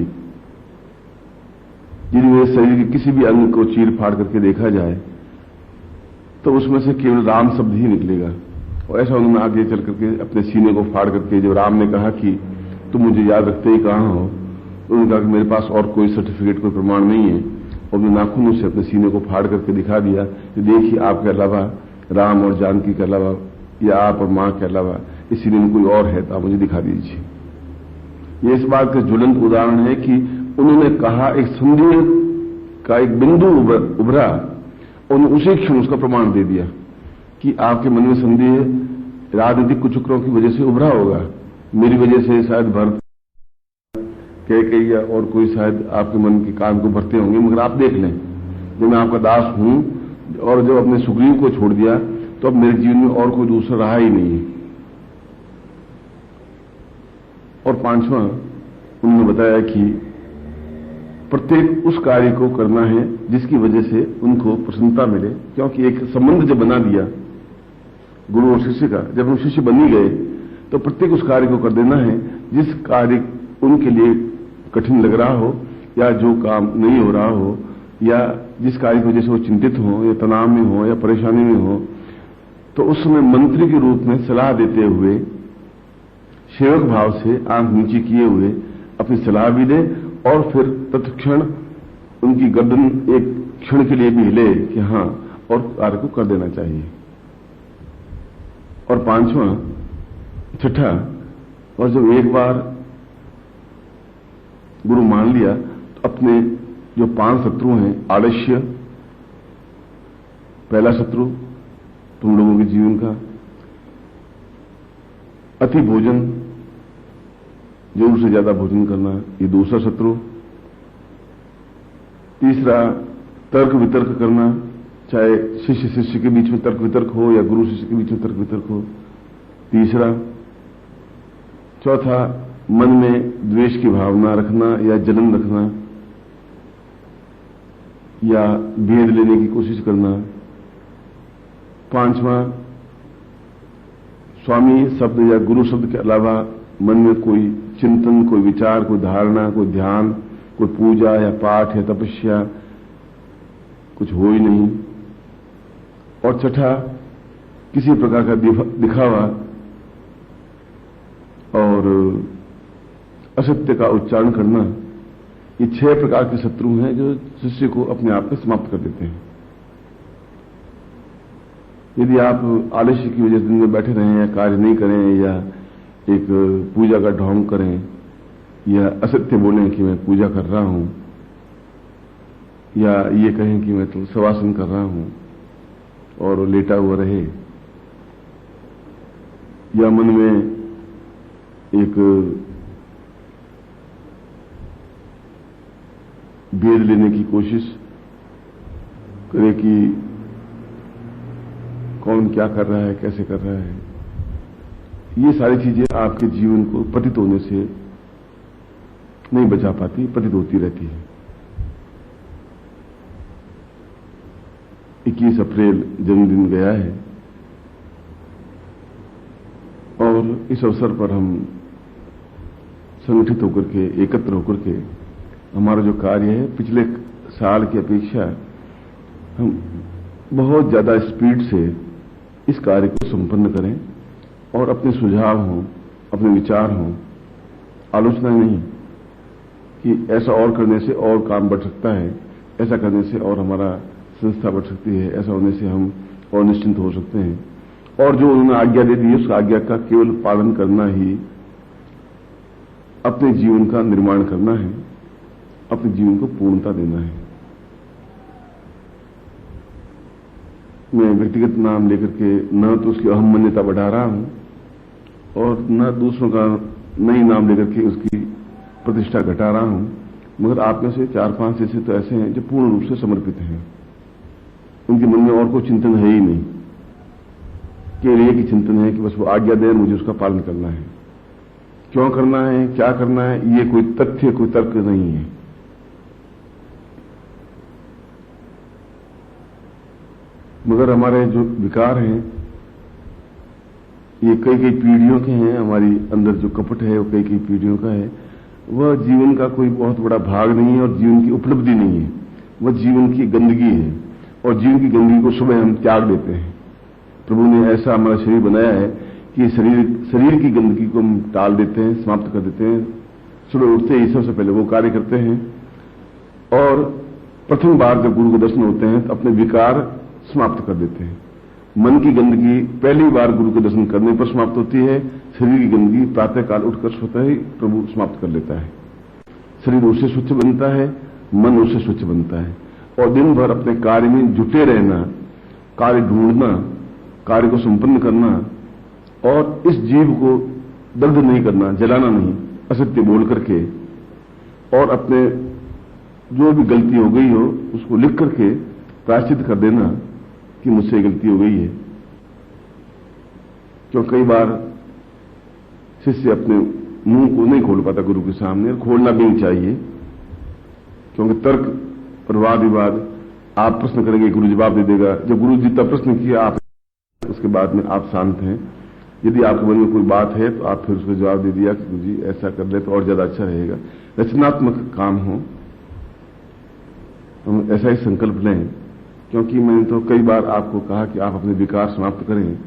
[SPEAKER 1] यदि मेरे शरीर के किसी भी अंग को चीर फाड़ करके देखा जाए तो उसमें से केवल राम शब्द ही निकलेगा। और ऐसा उन्होंने आगे चल करके अपने सीने को फाड़ करके, जब राम ने कहा कि तुम मुझे याद रखते ही कहां हो, तो उन्होंने कहा कि मेरे पास और कोई सर्टिफिकेट, कोई प्रमाण नहीं है। और उन्होंने नाखूनों से अपने सीने को फाड़ करके दिखा दिया कि देखिए, आपके अलावा, राम और जानकी के अलावा, या आप और मां के अलावा इस सीने में कोई और है तो आप मुझे दिखा दीजिए। ये इस बात का ज्वलंत उदाहरण है कि उन्होंने कहा, एक संदेह का एक बिंदु उभरा, उन्होंने उसी क्षण उसका प्रमाण दे दिया कि आपके मन में संदेह राजनीतिक कुचक्रों की वजह से उभरा होगा, मेरी वजह से शायद भरत कह या और कोई शायद आपके मन के कान को भरते होंगे, मगर आप देख लें, जब मैं आपका दास हूं और जब अपने सुग्रीव को छोड़ दिया तो अब मेरे जीवन में और कोई दूसरा रहा ही नहीं है। और पांचवां उन्होंने बताया कि प्रत्येक उस कार्य को करना है जिसकी वजह से उनको प्रसन्नता मिले, क्योंकि एक संबंध जब बना दिया गुरु और शिष्य का, जब हम शिष्य बन ही गए तो प्रत्येक उस कार्य को कर देना है जिस कार्य उनके लिए कठिन लग रहा हो या जो काम नहीं हो रहा हो या जिस कार्य की वजह से वो चिंतित हो या तनाव में हो या परेशानी में हो, तो उस समय मंत्री के रूप में सलाह देते हुए सेवक भाव से आंख नीचे किए हुए अपनी सलाह भी दे और फिर तत्क्षण उनकी गर्दन एक क्षण के लिए भी हिले कि हां, और कार्य को कर देना चाहिए। और पांचवा, छठा, और जब एक बार गुरु मान लिया तो अपने जो 5 शत्रु हैं, आलस्य पहला शत्रु तुम लोगों के जीवन का, अति भोजन, जरूर से ज्यादा भोजन करना, ये दूसरा शत्रु। तीसरा, तर्क वितर्क करना, चाहे शिष्य शिष्य के बीच में तर्क वितर्क हो या गुरु शिष्य के बीच में तर्क वितर्क हो, तीसरा। चौथा, मन में द्वेष की भावना रखना या जलन रखना या भेद लेने की कोशिश करना। पांचवा, स्वामी शब्द या गुरु शब्द के अलावा मन में कोई चिंतन, कोई विचार, कोई धारणा, कोई ध्यान, कोई पूजा या पाठ या तपस्या कुछ हो ही नहीं। और छठा, किसी प्रकार का दिखावा और असत्य का उच्चारण करना। ये 6 प्रकार के शत्रु हैं जो शिष्य को अपने आप में समाप्त कर देते हैं। यदि आप आलस्य की वजह से दिन में बैठे रहें या कार्य नहीं करें या एक पूजा का ढोंग करें या असत्य बोलें कि मैं पूजा कर रहा हूं या ये कहें कि मैं तो शवासन कर रहा हूं और लेटा हुआ रहे, या मन में एक भेद लेने की कोशिश करे कि कौन क्या कर रहा है, कैसे कर रहा है, ये सारी चीजें आपके जीवन को पतित होने से नहीं बचा पाती, पतित होती रहती है। 21 अप्रैल जन्मदिन गया है और इस अवसर पर हम संगठित होकर के, एकत्र होकर के हमारा जो कार्य है पिछले साल की अपेक्षा हम बहुत ज्यादा स्पीड से इस कार्य को संपन्न करें और अपने सुझाव हों, अपने विचार हों, आलोचना नहीं कि ऐसा और करने से और काम बढ़ सकता है, ऐसा करने से और हमारा संस्था बढ़ सकती है, ऐसा होने से हम और निश्चिंत हो सकते हैं, और जो उन्होंने आज्ञा दे दी है उस आज्ञा का केवल पालन करना ही अपने जीवन का निर्माण करना है, अपने जीवन को पूर्णता देना है। मैं व्यक्तिगत नाम लेकर के न तो उसकी अहम मान्यता बढ़ा रहा हूं और न दूसरों का नई नाम लेकर के उसकी प्रतिष्ठा घटा रहा हूं, मगर आप में से 4-5 ऐसे तो ऐसे हैं जो पूर्ण रूप से समर्पित हैं। उनके मन में और कोई चिंतन है ही नहीं, केवल एक ही चिंतन है कि बस वो आज्ञा दे, मुझे उसका पालन करना है। क्यों करना है, क्या करना है, ये कोई तथ्य, कोई तर्क नहीं है। मगर हमारे जो विकार हैं ये कई कई पीढ़ियों के हैं, हमारी अंदर जो कपट है वो कई कई पीढ़ियों का है। वह जीवन का कोई बहुत बड़ा भाग नहीं है और जीवन की उपलब्धि नहीं है, वह जीवन की गंदगी है और जीवन की गंदगी को सुबह हम त्याग देते हैं। प्रभु ने ऐसा हमारा शरीर बनाया है कि शरीर की गंदगी को हम टाल देते हैं, समाप्त कर देते हैं। सुबह उठते ही सबसे पहले वो कार्य करते हैं और प्रथम बार जब गुरु के दर्शन होते हैं तो अपने विकार समाप्त कर देते हैं। मन की गंदगी पहली बार गुरु के दर्शन करने पर समाप्त होती है, शरीर की गंदगी प्रातःकाल उठकर स्वतः ही प्रभु समाप्त कर लेता है। शरीर उससे स्वच्छ बनता है, मन उससे स्वच्छ बनता है और दिन भर अपने कार्य में जुटे रहना, कार्य ढूंढना, कार्य को संपन्न करना और इस जीव को दग्ध नहीं करना, जलाना नहीं, असत्य बोल करके, और अपने जो भी गलती हो गई हो उसको लिख करके प्रायश्चित कर देना कि मुझसे गलती हो गई है। क्यों कई बार शिष्य अपने मुंह को नहीं खोल पाता गुरु के सामने, खोलना भी नहीं चाहिए, क्योंकि तर्क और वाद विवाद, आप प्रश्न करेंगे गुरु जवाब दे देगा। जब गुरु जी तब प्रश्न किया आप, उसके बाद में आप शांत हैं, यदि आपके मन में कोई बात है तो आप फिर उसको जवाब दे दिया कि जी ऐसा कर ले तो और ज्यादा अच्छा रहेगा। रचनात्मक काम हो, हम ऐसा ही संकल्प लें, क्योंकि मैंने तो कई बार आपको कहा कि आप अपने विकार समाप्त करें,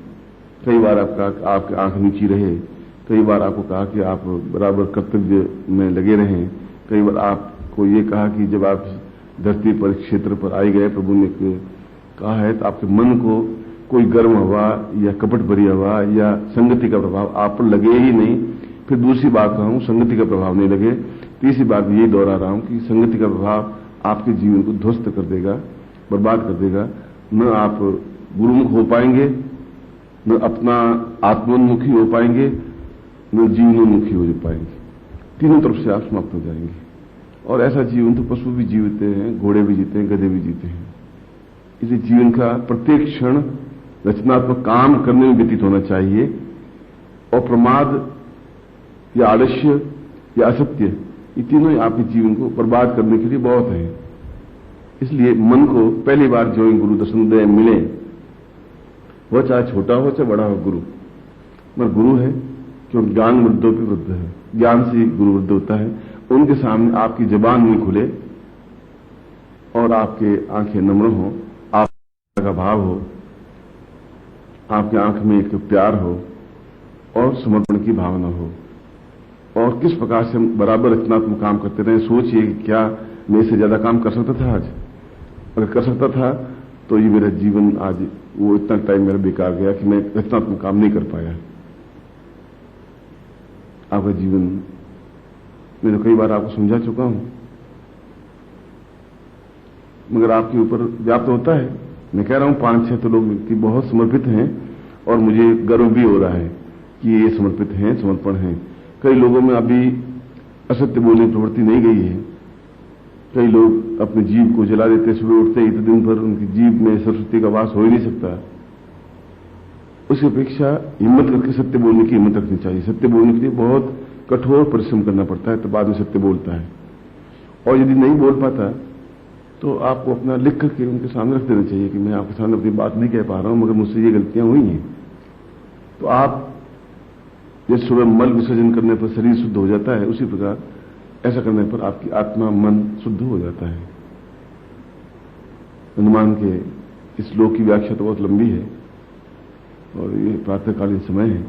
[SPEAKER 1] कई बार आपकी आंख नीची रहे, कई बार आपको कहा कि आप बराबर कर्तव्य में लगे रहें, कई बार आपको ये कहा कि जब आप धरती पर क्षेत्र पर आई गए, प्रभु ने कहा है तो आपके मन को कोई गर्म हवा या कपट भरी हवा या संगति का प्रभाव आप पर लगे ही नहीं। फिर दूसरी बात कहा हूं संगति का प्रभाव नहीं लगे। तीसरी बात यही दोहरा रहा हूं कि संगति का प्रभाव आपके जीवन को ध्वस्त कर देगा, बर्बाद कर देगा। न आप गुरुमुख हो पाएंगे, न अपना आत्मोन्मुखी हो पाएंगे, न जीवनोन्मुखी हो पाएंगे। तीनों तरफ से आप समाप्त हो जाएंगे। और ऐसा जीवन तो पशु भी जीते हैं, घोड़े भी जीते हैं, गधे भी जीते हैं। इसलिए जीवन का प्रत्येक क्षण रचनात्मक काम करने में व्यतीत होना चाहिए। और प्रमाद या आलस्य या असत्य, ये तीनों ही आपके जीवन को बर्बाद करने के लिए बहुत है। इसलिए मन को पहली बार जो गुरु दर्शन मिले, वह चाहे छोटा हो चाहे बड़ा हो, गुरु मगर गुरु है, क्योंकि ज्ञान वृद्धों पे वृद्ध है, ज्ञान से गुरु वृद्ध होता है। उनके सामने आपकी जबान नहीं खुले और आपके आंखें नम्र हो, आपका भाव हो, आपके आंख में एक प्यार हो और समर्पण की भावना हो, और किस प्रकार से हम बराबर रचनात्मक काम करते रहे। सोचिए कि क्या मैं इससे ज्यादा काम कर सकता था आज? अगर कर सकता था तो ये मेरा जीवन आज वो इतना टाइम मेरा बेकार गया कि मैं रचनात्मक काम नहीं कर पाया। आपका जीवन मैं तो कई बार आपको समझा चुका हूं, मगर आपके ऊपर व्याप्त होता है। मैं कह रहा हूं 5-6 तो लोग व्यक्ति बहुत समर्पित हैं और मुझे गर्व भी हो रहा है कि ये समर्पित हैं, समर्पण हैं। कई लोगों में अभी असत्य बोलने की प्रवृत्ति नहीं गई है। कई लोग अपने जीव को जला देते, सुबह उठते ही तो दिन भर उनकी जीव में सरस्वती का वास हो ही नहीं सकता। उसकी अपेक्षा हिम्मत करके सत्य बोलने की हिम्मत रखनी चाहिए। सत्य बोलने के लिए बहुत कठोर परिश्रम करना पड़ता है, तो बाद में सत्य बोलता है। और यदि नहीं बोल पाता तो आपको अपना लिख करके उनके सामने रख देना चाहिए कि मैं आपके सामने अपनी बात नहीं कह पा रहा हूं, मगर मुझसे ये गलतियां हुई हैं। तो आप जैसे सुबह मल विसर्जन करने पर शरीर शुद्ध हो जाता है, उसी प्रकार ऐसा करने पर आपकी आत्मा मन शुद्ध हो जाता है। हनुमान के इस श्लोक की व्याख्या तो बहुत लंबी है और ये प्रातःकालीन समय है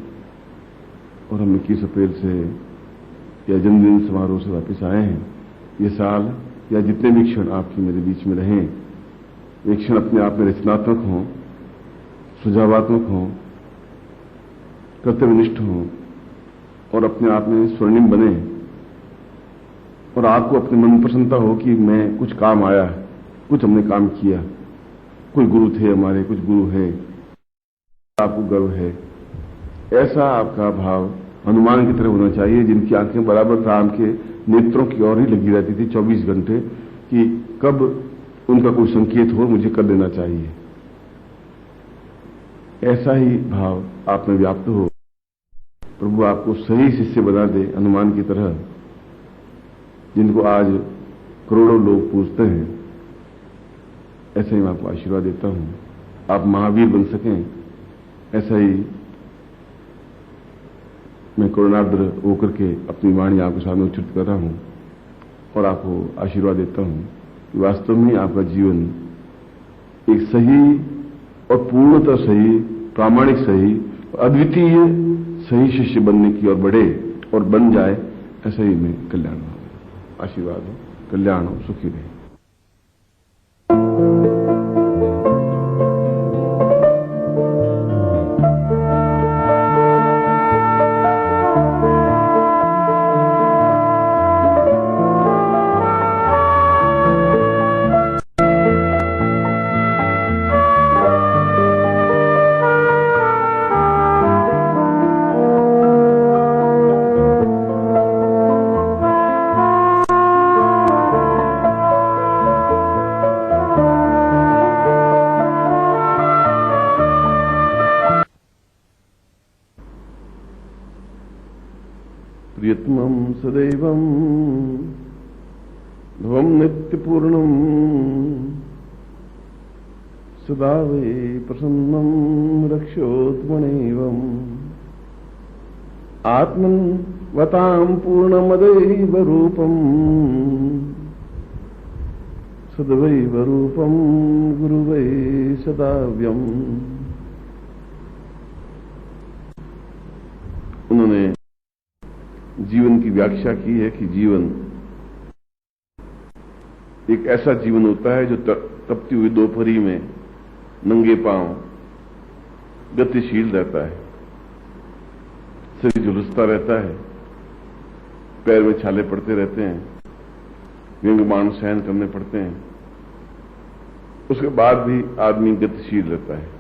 [SPEAKER 1] और हम 21 अप्रैल से या जन्मदिन समारोह से वापस आए हैं। ये साल या जितने भी क्षण आपके मेरे बीच में रहें, ये क्षण अपने आप में रचनात्मक हों, सुझावात्मक हों, कर्तव्यनिष्ठ हों और अपने आप में स्वर्णिम बने। और आपको अपने मन में प्रसन्नता हो कि मैं कुछ काम आया, कुछ हमने काम किया, कोई गुरु थे हमारे, कुछ गुरु है, आपको गर्व है। ऐसा आपका भाव हनुमान की तरह होना चाहिए, जिनकी आंखें बराबर राम के नेत्रों की ओर ही लगी रहती थी 24 घंटे कि कब उनका कोई संकेत हो मुझे कर देना चाहिए। ऐसा ही भाव आप में व्याप्त हो, प्रभु आपको सही शिष्य बना दे हनुमान की तरह, जिनको आज करोड़ों लोग पूजते हैं। ऐसे ही मैं आपको आशीर्वाद देता हूं, आप महावीर बन सकें। ऐसा ही मैं करुणार्द्र होकर के अपनी वाणी आपके सामने उच्चरित कर रहा हूं और आपको आशीर्वाद देता हूं कि वास्तव में आपका जीवन एक सही और पूर्णतः सही, प्रामाणिक सही, अद्वितीय सही शिष्य बनने की ओर बढ़े और बन जाए। ऐसा ही मैं कल्याण हो, आशीर्वाद हो, कल्याण हो, सुखी रहे। प्रियतमं सदैवं ध्रुवं नित्यपूर्णं सदा वै प्रसन्नं रक्षोत्मनेवम् आत्मन वताम पूर्णमदैव रूपम सदैव रूपम गुरुवै सदाव्यम। उन्होंने जीवन की व्याख्या की है कि जीवन एक ऐसा जीवन होता है जो तपती हुई दोपहरी में नंगे पांव गतिशील रहता है, शरीर झुलसता रहता है, पैर में छाले पड़ते रहते हैं, व्यंग्यमान सहन करने पड़ते हैं, उसके बाद भी आदमी गतिशील रहता है।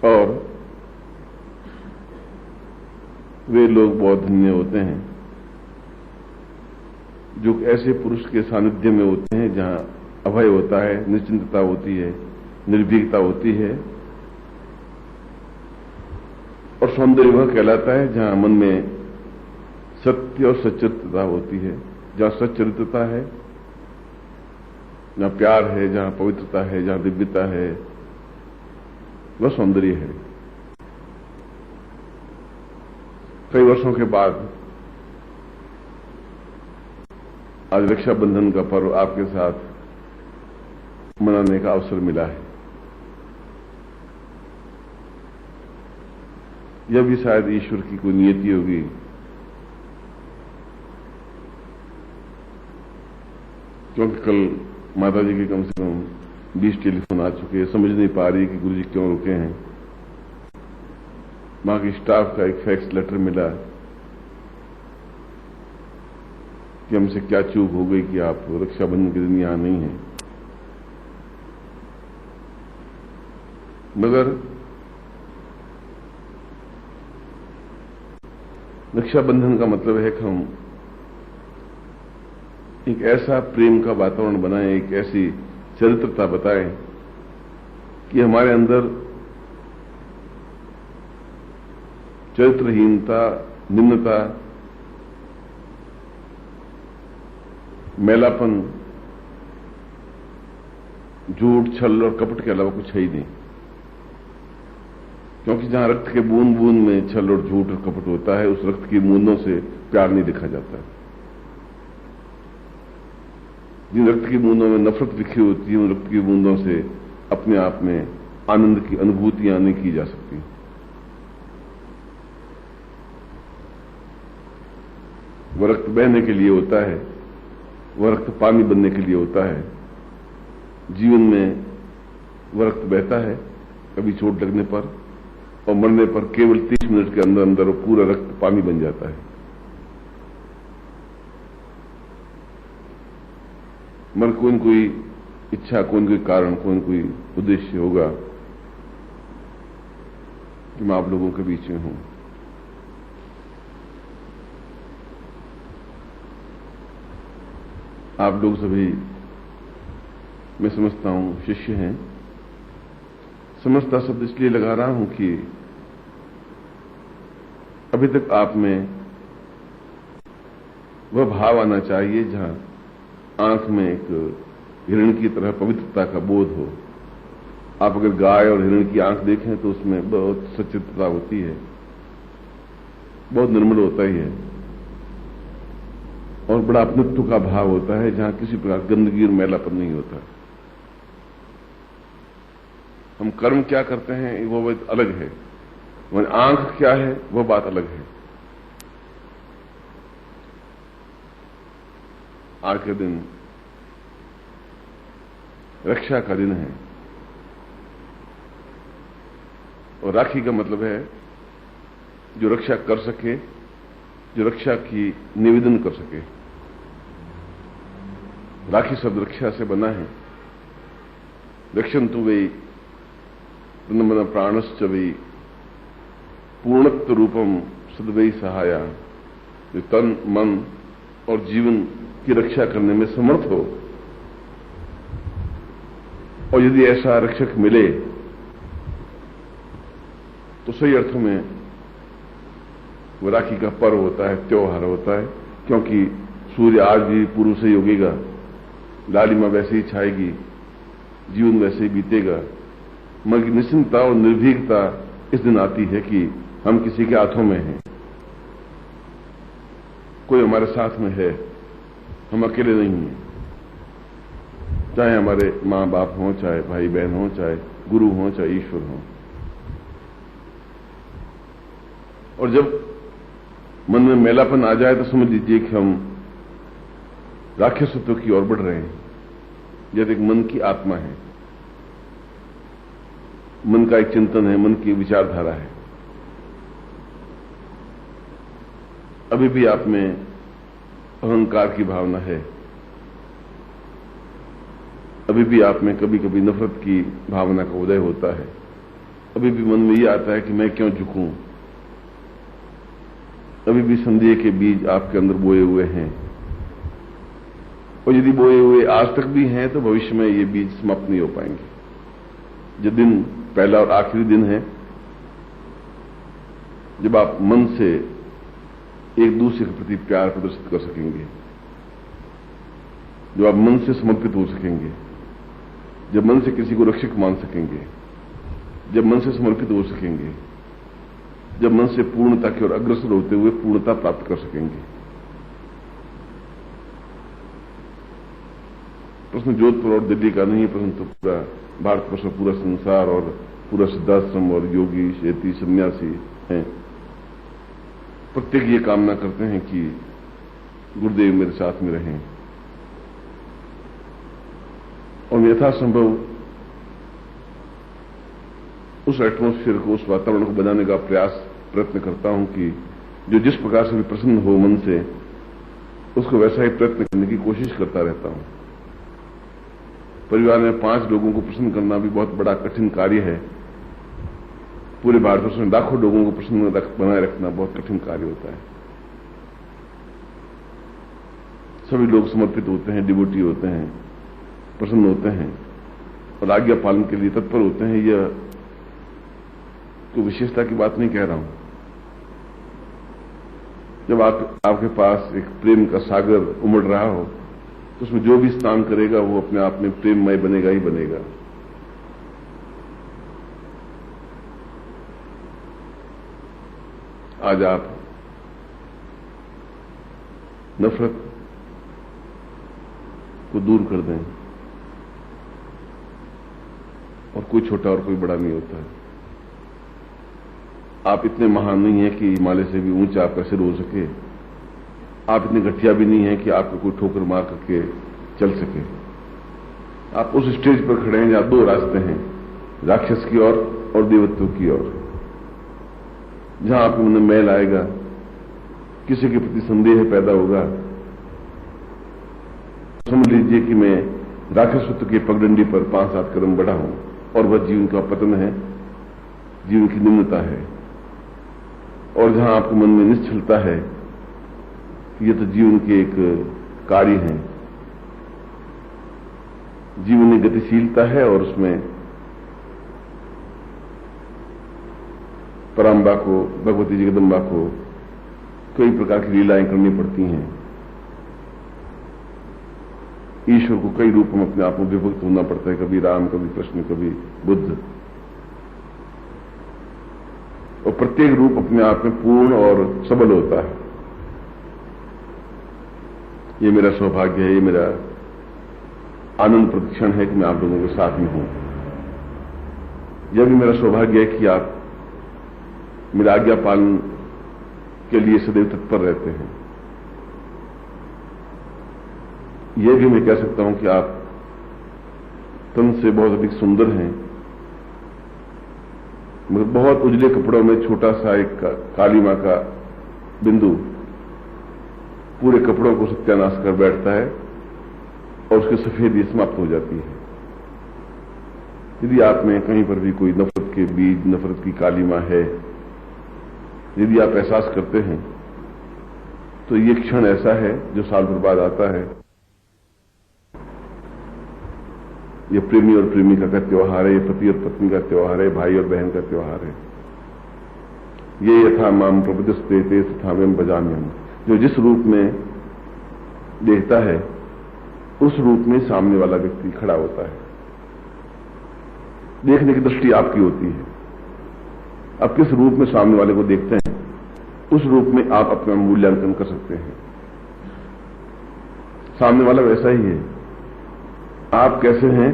[SPEAKER 1] और वे लोग बहुत धन्य होते हैं जो ऐसे पुरुष के सानिध्य में होते हैं जहां अभय होता है, निश्चिंतता होती है, निर्भीकता होती है, और सौंदर्य वह कहलाता है जहां मन में सत्य और सच्चरित्रता होती है। जहां सच्चरित्रता है, जहां प्यार है, जहां पवित्रता है, जहां दिव्यता है, वह सौंदर्य है। कई वर्षों के बाद आज रक्षाबंधन का पर्व आपके साथ मनाने का अवसर मिला है। यह भी शायद ईश्वर की कोई नियति होगी, क्योंकि कल माता जी के कम से कम 20 टेलीफोन आ चुके हैं। समझ नहीं पा रही कि गुरु जी क्यों रुके हैं। वहां की स्टाफ का एक फैक्स लेटर मिला कि हमसे क्या चूक हो गई कि आप रक्षाबंधन के दिन यहां नहीं हैं। मगर रक्षाबंधन का मतलब है कि हम एक ऐसा प्रेम का वातावरण बनाएं, एक ऐसी चरित्रता बताएं कि हमारे अंदर चरित्रहीनता, निम्नता, मैलापन, झूठ, छल और कपट के अलावा कुछ है ही नहीं। क्योंकि जहां रक्त के बूंद बूंद में छल और झूठ और कपट होता है, उस रक्त की बूंदों से प्यार नहीं देखा जाता है। जिन रक्त की बूंदों में नफरत बिखरी होती है, उन रक्त की बूंदों से अपने आप में आनंद की अनुभूतियां नहीं की जा सकती। वह रक्त बहने के लिए होता है, वह रक्त पानी बनने के लिए होता है। जीवन में वह रक्त बहता है कभी चोट लगने पर, और मरने पर केवल 30 मिनट के अंदर अंदर वो पूरा रक्त पानी बन जाता है। मगर कोई न कोई इच्छा, कोई न कोई कारण, कोई न कोई उद्देश्य होगा कि मैं आप लोगों के बीच में हूं। आप लोग सभी, मैं समझता हूं, शिष्य हैं। समझता शब्द इसलिए लगा रहा हूं कि अभी तक आप में वह भाव आना चाहिए जहां आंख में एक हिरण की तरह पवित्रता का बोध हो। आप अगर गाय और हिरण की आंख देखें तो उसमें बहुत सच्चित्रता होती है, बहुत निर्मल होता ही है, और बड़ा अपनत्व का भाव होता है जहां किसी प्रकार गंदगी और मैलापन नहीं होता। हम कर्म क्या करते हैं वो बात अलग है, वह आंख क्या है वह बात अलग है। आज के दिन रक्षा का दिन है, और राखी का मतलब है जो रक्षा कर सके, जो रक्षा की निवेदन कर सके। राखी शब्द रक्षा से बना है। रक्षन्तु वै तन्मन प्राणश्च वै पूर्णत्व रूपम सद्वै सहाया। जो तन, मन और जीवन की रक्षा करने में समर्थ हो, और यदि ऐसा रक्षक मिले तो सही अर्थों में वो राखी का पर्व होता है, त्योहार होता है। क्योंकि सूर्य आज भी पूर्व से ही उगेगा, लालिमा वैसे ही छाएगी, जीवन वैसे ही बीतेगा, मगर निश्चिंतता और निर्भीकता इस दिन आती है कि हम किसी के हाथों में हैं, कोई हमारे साथ में है, हम अकेले नहीं हैं। चाहे हमारे मां बाप हों, चाहे भाई बहन हों, चाहे गुरु हों, चाहे ईश्वर हों। और जब मन में मैलापन आ जाए तो समझ लीजिए कि हम राक्षसत्व की ओर बढ़ रहे हैं। यह एक मन की आत्मा है, मन का एक चिंतन है, मन की विचारधारा है। अभी भी आप में अहंकार की भावना है, अभी भी आप में कभी कभी नफरत की भावना का उदय होता है, अभी भी मन में यह आता है कि मैं क्यों झुकूं, अभी भी संदेह के बीज आपके अंदर बोए हुए हैं। और यदि बोए हुए आज तक भी हैं तो भविष्य में ये बीज समाप्त नहीं हो पाएंगे। जो दिन पहला और आखिरी दिन है जब आप मन से एक दूसरे के प्रति प्यार प्रदर्शित कर सकेंगे, जब आप मन से समर्पित हो सकेंगे, जब मन से किसी को रक्षक मान सकेंगे, जब मन से समर्पित हो सकेंगे, जब मन से पूर्णता की ओर अग्रसर होते हुए पूर्णता प्राप्त कर सकेंगे। प्रश्न जोधपुर और दिल्ली का नहीं, प्रश्न तो पूरा भारतवर्ष, पूरा संसार और पूरा सिद्धाश्रम और योगी, शेती, सन्यासी हैं। प्रत्येक ये कामना करते हैं कि गुरुदेव मेरे साथ में रहें और यथासंभव उस एटमॉस्फेयर को, उस वातावरण को बनाने का प्रयत्न करता हूं कि जो जिस प्रकार से भी प्रसन्न हो मन से, उसको वैसा ही प्रयत्न करने की कोशिश करता रहता हूं। परिवार में 5 लोगों को प्रसन्न करना भी बहुत बड़ा कठिन कार्य है। पूरे भारतवर्ष में लाखों लोगों को प्रसन्न बनाए रखना बहुत कठिन कार्य होता है। सभी लोग समर्पित होते हैं, डिवोटी होते हैं, प्रसन्न होते हैं और आज्ञा पालन के लिए तत्पर होते हैं। यह कोई विशेषता की बात नहीं कह रहा हूं। जब आपके पास एक प्रेम का सागर उमड़ रहा हो तो उसमें जो भी स्नान करेगा वो अपने आप में प्रेममय बनेगा ही बनेगा। आज आप नफरत को दूर कर दें, और कोई छोटा और कोई बड़ा नहीं होता है। आप इतने महान नहीं हैं कि हिमालय से भी ऊंचा आपका सिर हो सके, आप इतने घटिया भी नहीं हैं कि आपको कोई ठोकर मार करके चल सके। आप उस स्टेज पर खड़े हैं जहां 2 रास्ते हैं, राक्षस की ओर और देवत्व की ओर। जहां आपके मन में मैल आएगा, किसी के प्रति संदेह पैदा होगा, समझ लीजिए कि मैं राक्षसत्व के पगडंडी पर 5-7 कदम बढ़ा हूं और वह जीवन का पतन है, जीवन की निम्नता है। और जहां आपके मन में निश्चलता है, ये तो जीवन के एक कार्य है, जीवन में गतिशीलता है और उसमें पराम्बा को, भगवती जगदम्बा को कई प्रकार की लीलाएं करनी पड़ती हैं। ईश्वर को कई रूप में अपने आप में विभक्त होना पड़ता है, कभी राम, कभी कृष्ण, कभी बुद्ध, और प्रत्येक रूप अपने आप में पूर्ण और सबल होता है। ये मेरा सौभाग्य है, ये मेरा आनंद प्रतिक्षण है कि मैं आप लोगों के साथ में हूं। यह भी मेरा सौभाग्य है कि आप मेरा आज्ञा पालन के लिए सदैव तत्पर रहते हैं। यह भी मैं कह सकता हूं कि आप तन से बहुत अधिक सुंदर हैं, मगर बहुत उजले कपड़ों में छोटा सा एक काली मां का बिंदु पूरे कपड़ों को सत्यानाश कर बैठता है और उसकी सफेदी समाप्त हो जाती है। यदि आप में कहीं पर भी कोई नफरत के बीज, नफरत की काली मां है, यदि आप एहसास करते हैं, तो ये क्षण ऐसा है जो साल भर बाद आता है। ये प्रेमी और प्रेमिका का त्योहार है, ये पति और पत्नी का त्योहार है, भाई और बहन का त्योहार है। ये यथा माम प्रपदस्ते ते तथा में बजाम्यहम्, जो जिस रूप में देखता है उस रूप में सामने वाला व्यक्ति खड़ा होता है। देखने की दृष्टि आपकी होती है। आप किस रूप में सामने वाले को देखते हैं, उस रूप में आप अपना मूल्यांकन कर सकते हैं। सामने वाला वैसा ही है, आप कैसे हैं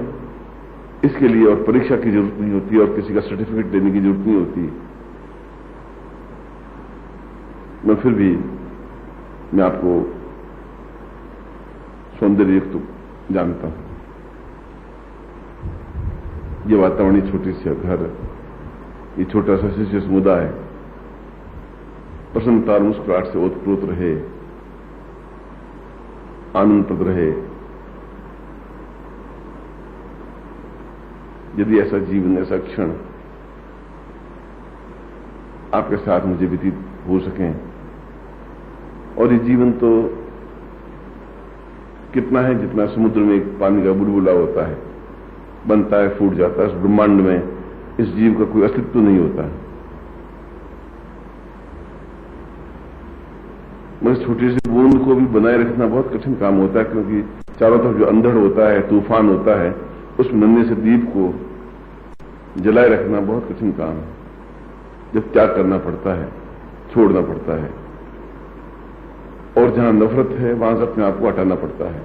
[SPEAKER 1] इसके लिए और परीक्षा की जरूरत नहीं होती और किसी का सर्टिफिकेट देने की जरूरत नहीं होती। मैं फिर भी मैं आपको सौंदर्ययुक्त जानता हूं। ये वातावरण, ये छोटी सी घर, ये छोटा सा शिष्य समुदाय प्रसन्नता और मुस्कुराहट से ओतप्रोत रहे, आनंदप्रद रहे। यदि ऐसा जीवन, ऐसा क्षण आपके साथ मुझे व्यतीत हो सकें, और ये जीवन तो कितना है जितना समुद्र में एक पानी का बुलबुला होता है, बनता है, फूट जाता है। इस ब्रह्मांड में इस जीव का कोई अस्तित्व नहीं होता है। मगर छोटी सी बूंद को भी बनाए रखना बहुत कठिन काम होता है, क्योंकि चारों तरफ जो अंधड़ होता है, तूफान होता है, उस नन्हे से दीप को जलाए रखना बहुत कठिन काम है। जब त्याग करना पड़ता है, छोड़ना पड़ता है, और जहां नफरत है वहां से अपने आप को हटाना पड़ता है।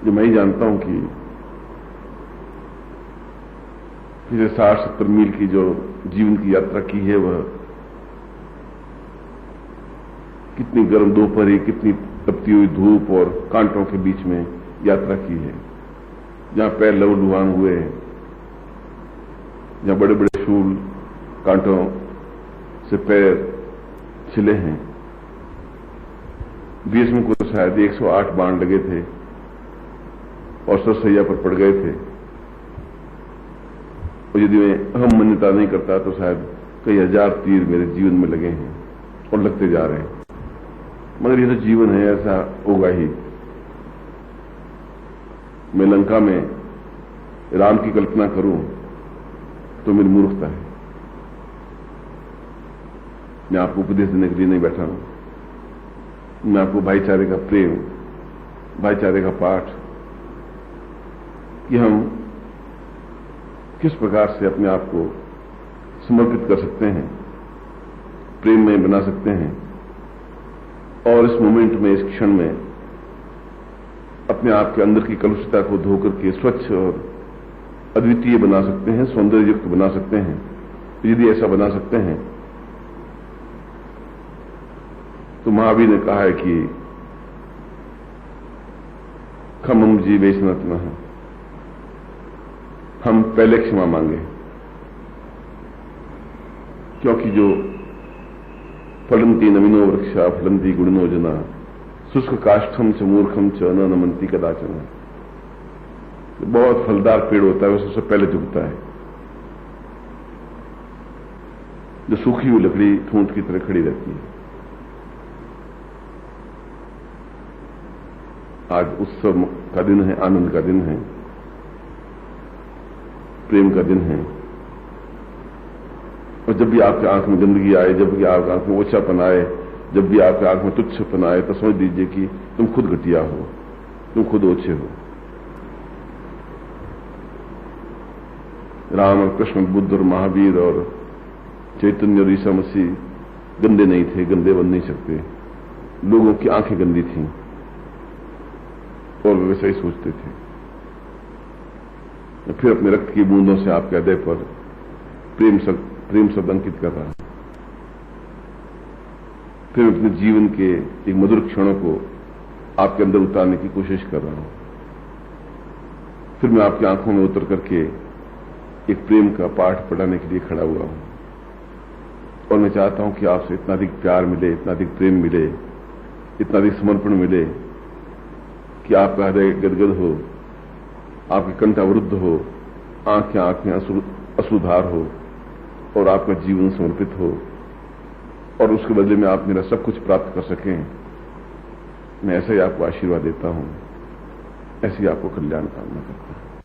[SPEAKER 1] जो मैं ही जानता हूं कि पिछले 60-70 मील की जो जीवन की यात्रा की है, वह कितनी गर्म दोपहरी, कितनी तपती हुई धूप और कांटों के बीच में यात्रा की है, जहां पैर लहूलुहान हुए हैं, जहां बड़े बड़े शूल कांटों से पैर छिले हैं। बीच में कुछ शायद 108 बाण लगे थे और सरसैया पर पड़ गए थे, और यदि मैं अहम मान्यता नहीं करता तो शायद कई हजार तीर मेरे जीवन में लगे हैं और लगते जा रहे हैं। मगर ये तो जीवन है, ऐसा होगा ही। मैं लंका में राम की कल्पना करूं तो मेरी मूर्खता है। मैं आपको उपदेश देने के लिए नहीं बैठा हूं। मैं आपको भाईचारे का प्रेम, भाईचारे का पाठ, कि हम किस प्रकार से अपने आप को समर्पित कर सकते हैं, प्रेम में बना सकते हैं, और इस मोमेंट में, इस क्षण में अपने आप के अंदर की कलुषता को धोकर के स्वच्छ और अद्वितीय बना सकते हैं, सौंदर्ययुक्त बना सकते हैं। यदि ऐसा बना सकते हैं तो महावीर ने कहा है कि खमम जीवेशनत न, हम पहले क्षमा मांगे, क्योंकि जो फलंती नवीनो वृक्षा फलंती गुणनो जना शुष्क काष्ठम च मूर्खम च न नमंती कदाचन। बहुत फलदार पेड़ होता है, वो सबसे पहले झुकता है। जो सूखी हुई लकड़ी ठूंठ की तरह खड़ी रहती है। आज उत्सव का दिन है, आनंद का दिन है, प्रेम का दिन है, और जब भी आपके आंख में गंदगी आए, जब भी आपके आंख में ओछापन आए, जब भी आपके आंख में तुच्छपन आए, तो समझ लीजिए कि तुम खुद घटिया हो, तुम खुद ओछे हो। राम और कृष्ण, बुद्ध और महावीर और चैतन्य और ईसा मसीह गंदे नहीं थे, गंदे बन नहीं सकते। लोगों की आंखें गंदी थीं और वे वैसा ही सोचते थे। फिर अपने रक्त की बूंदों से आपके हृदय पर प्रेम शब्द अंकित कर रहा है। फिर अपने जीवन के एक मधुर क्षणों को आपके अंदर उतारने की कोशिश कर रहा हूं। फिर मैं आपकी आंखों में उतर करके एक प्रेम का पाठ पढ़ाने के लिए खड़ा हुआ हूं, और मैं चाहता हूं कि आपसे इतना अधिक प्यार मिले, इतना अधिक प्रेम मिले, इतना अधिक समर्पण मिले कि आपका हृदय गदगद हो, आपके कंठ अवरुद्ध हो, आंखें अश्रुधार हो, और आपका जीवन समर्पित हो, और उसके बदले में आप मेरा सब कुछ प्राप्त कर सकें। मैं ऐसा ही आपको आशीर्वाद देता हूं, ऐसी आपको कल्याण कामना करता हूं।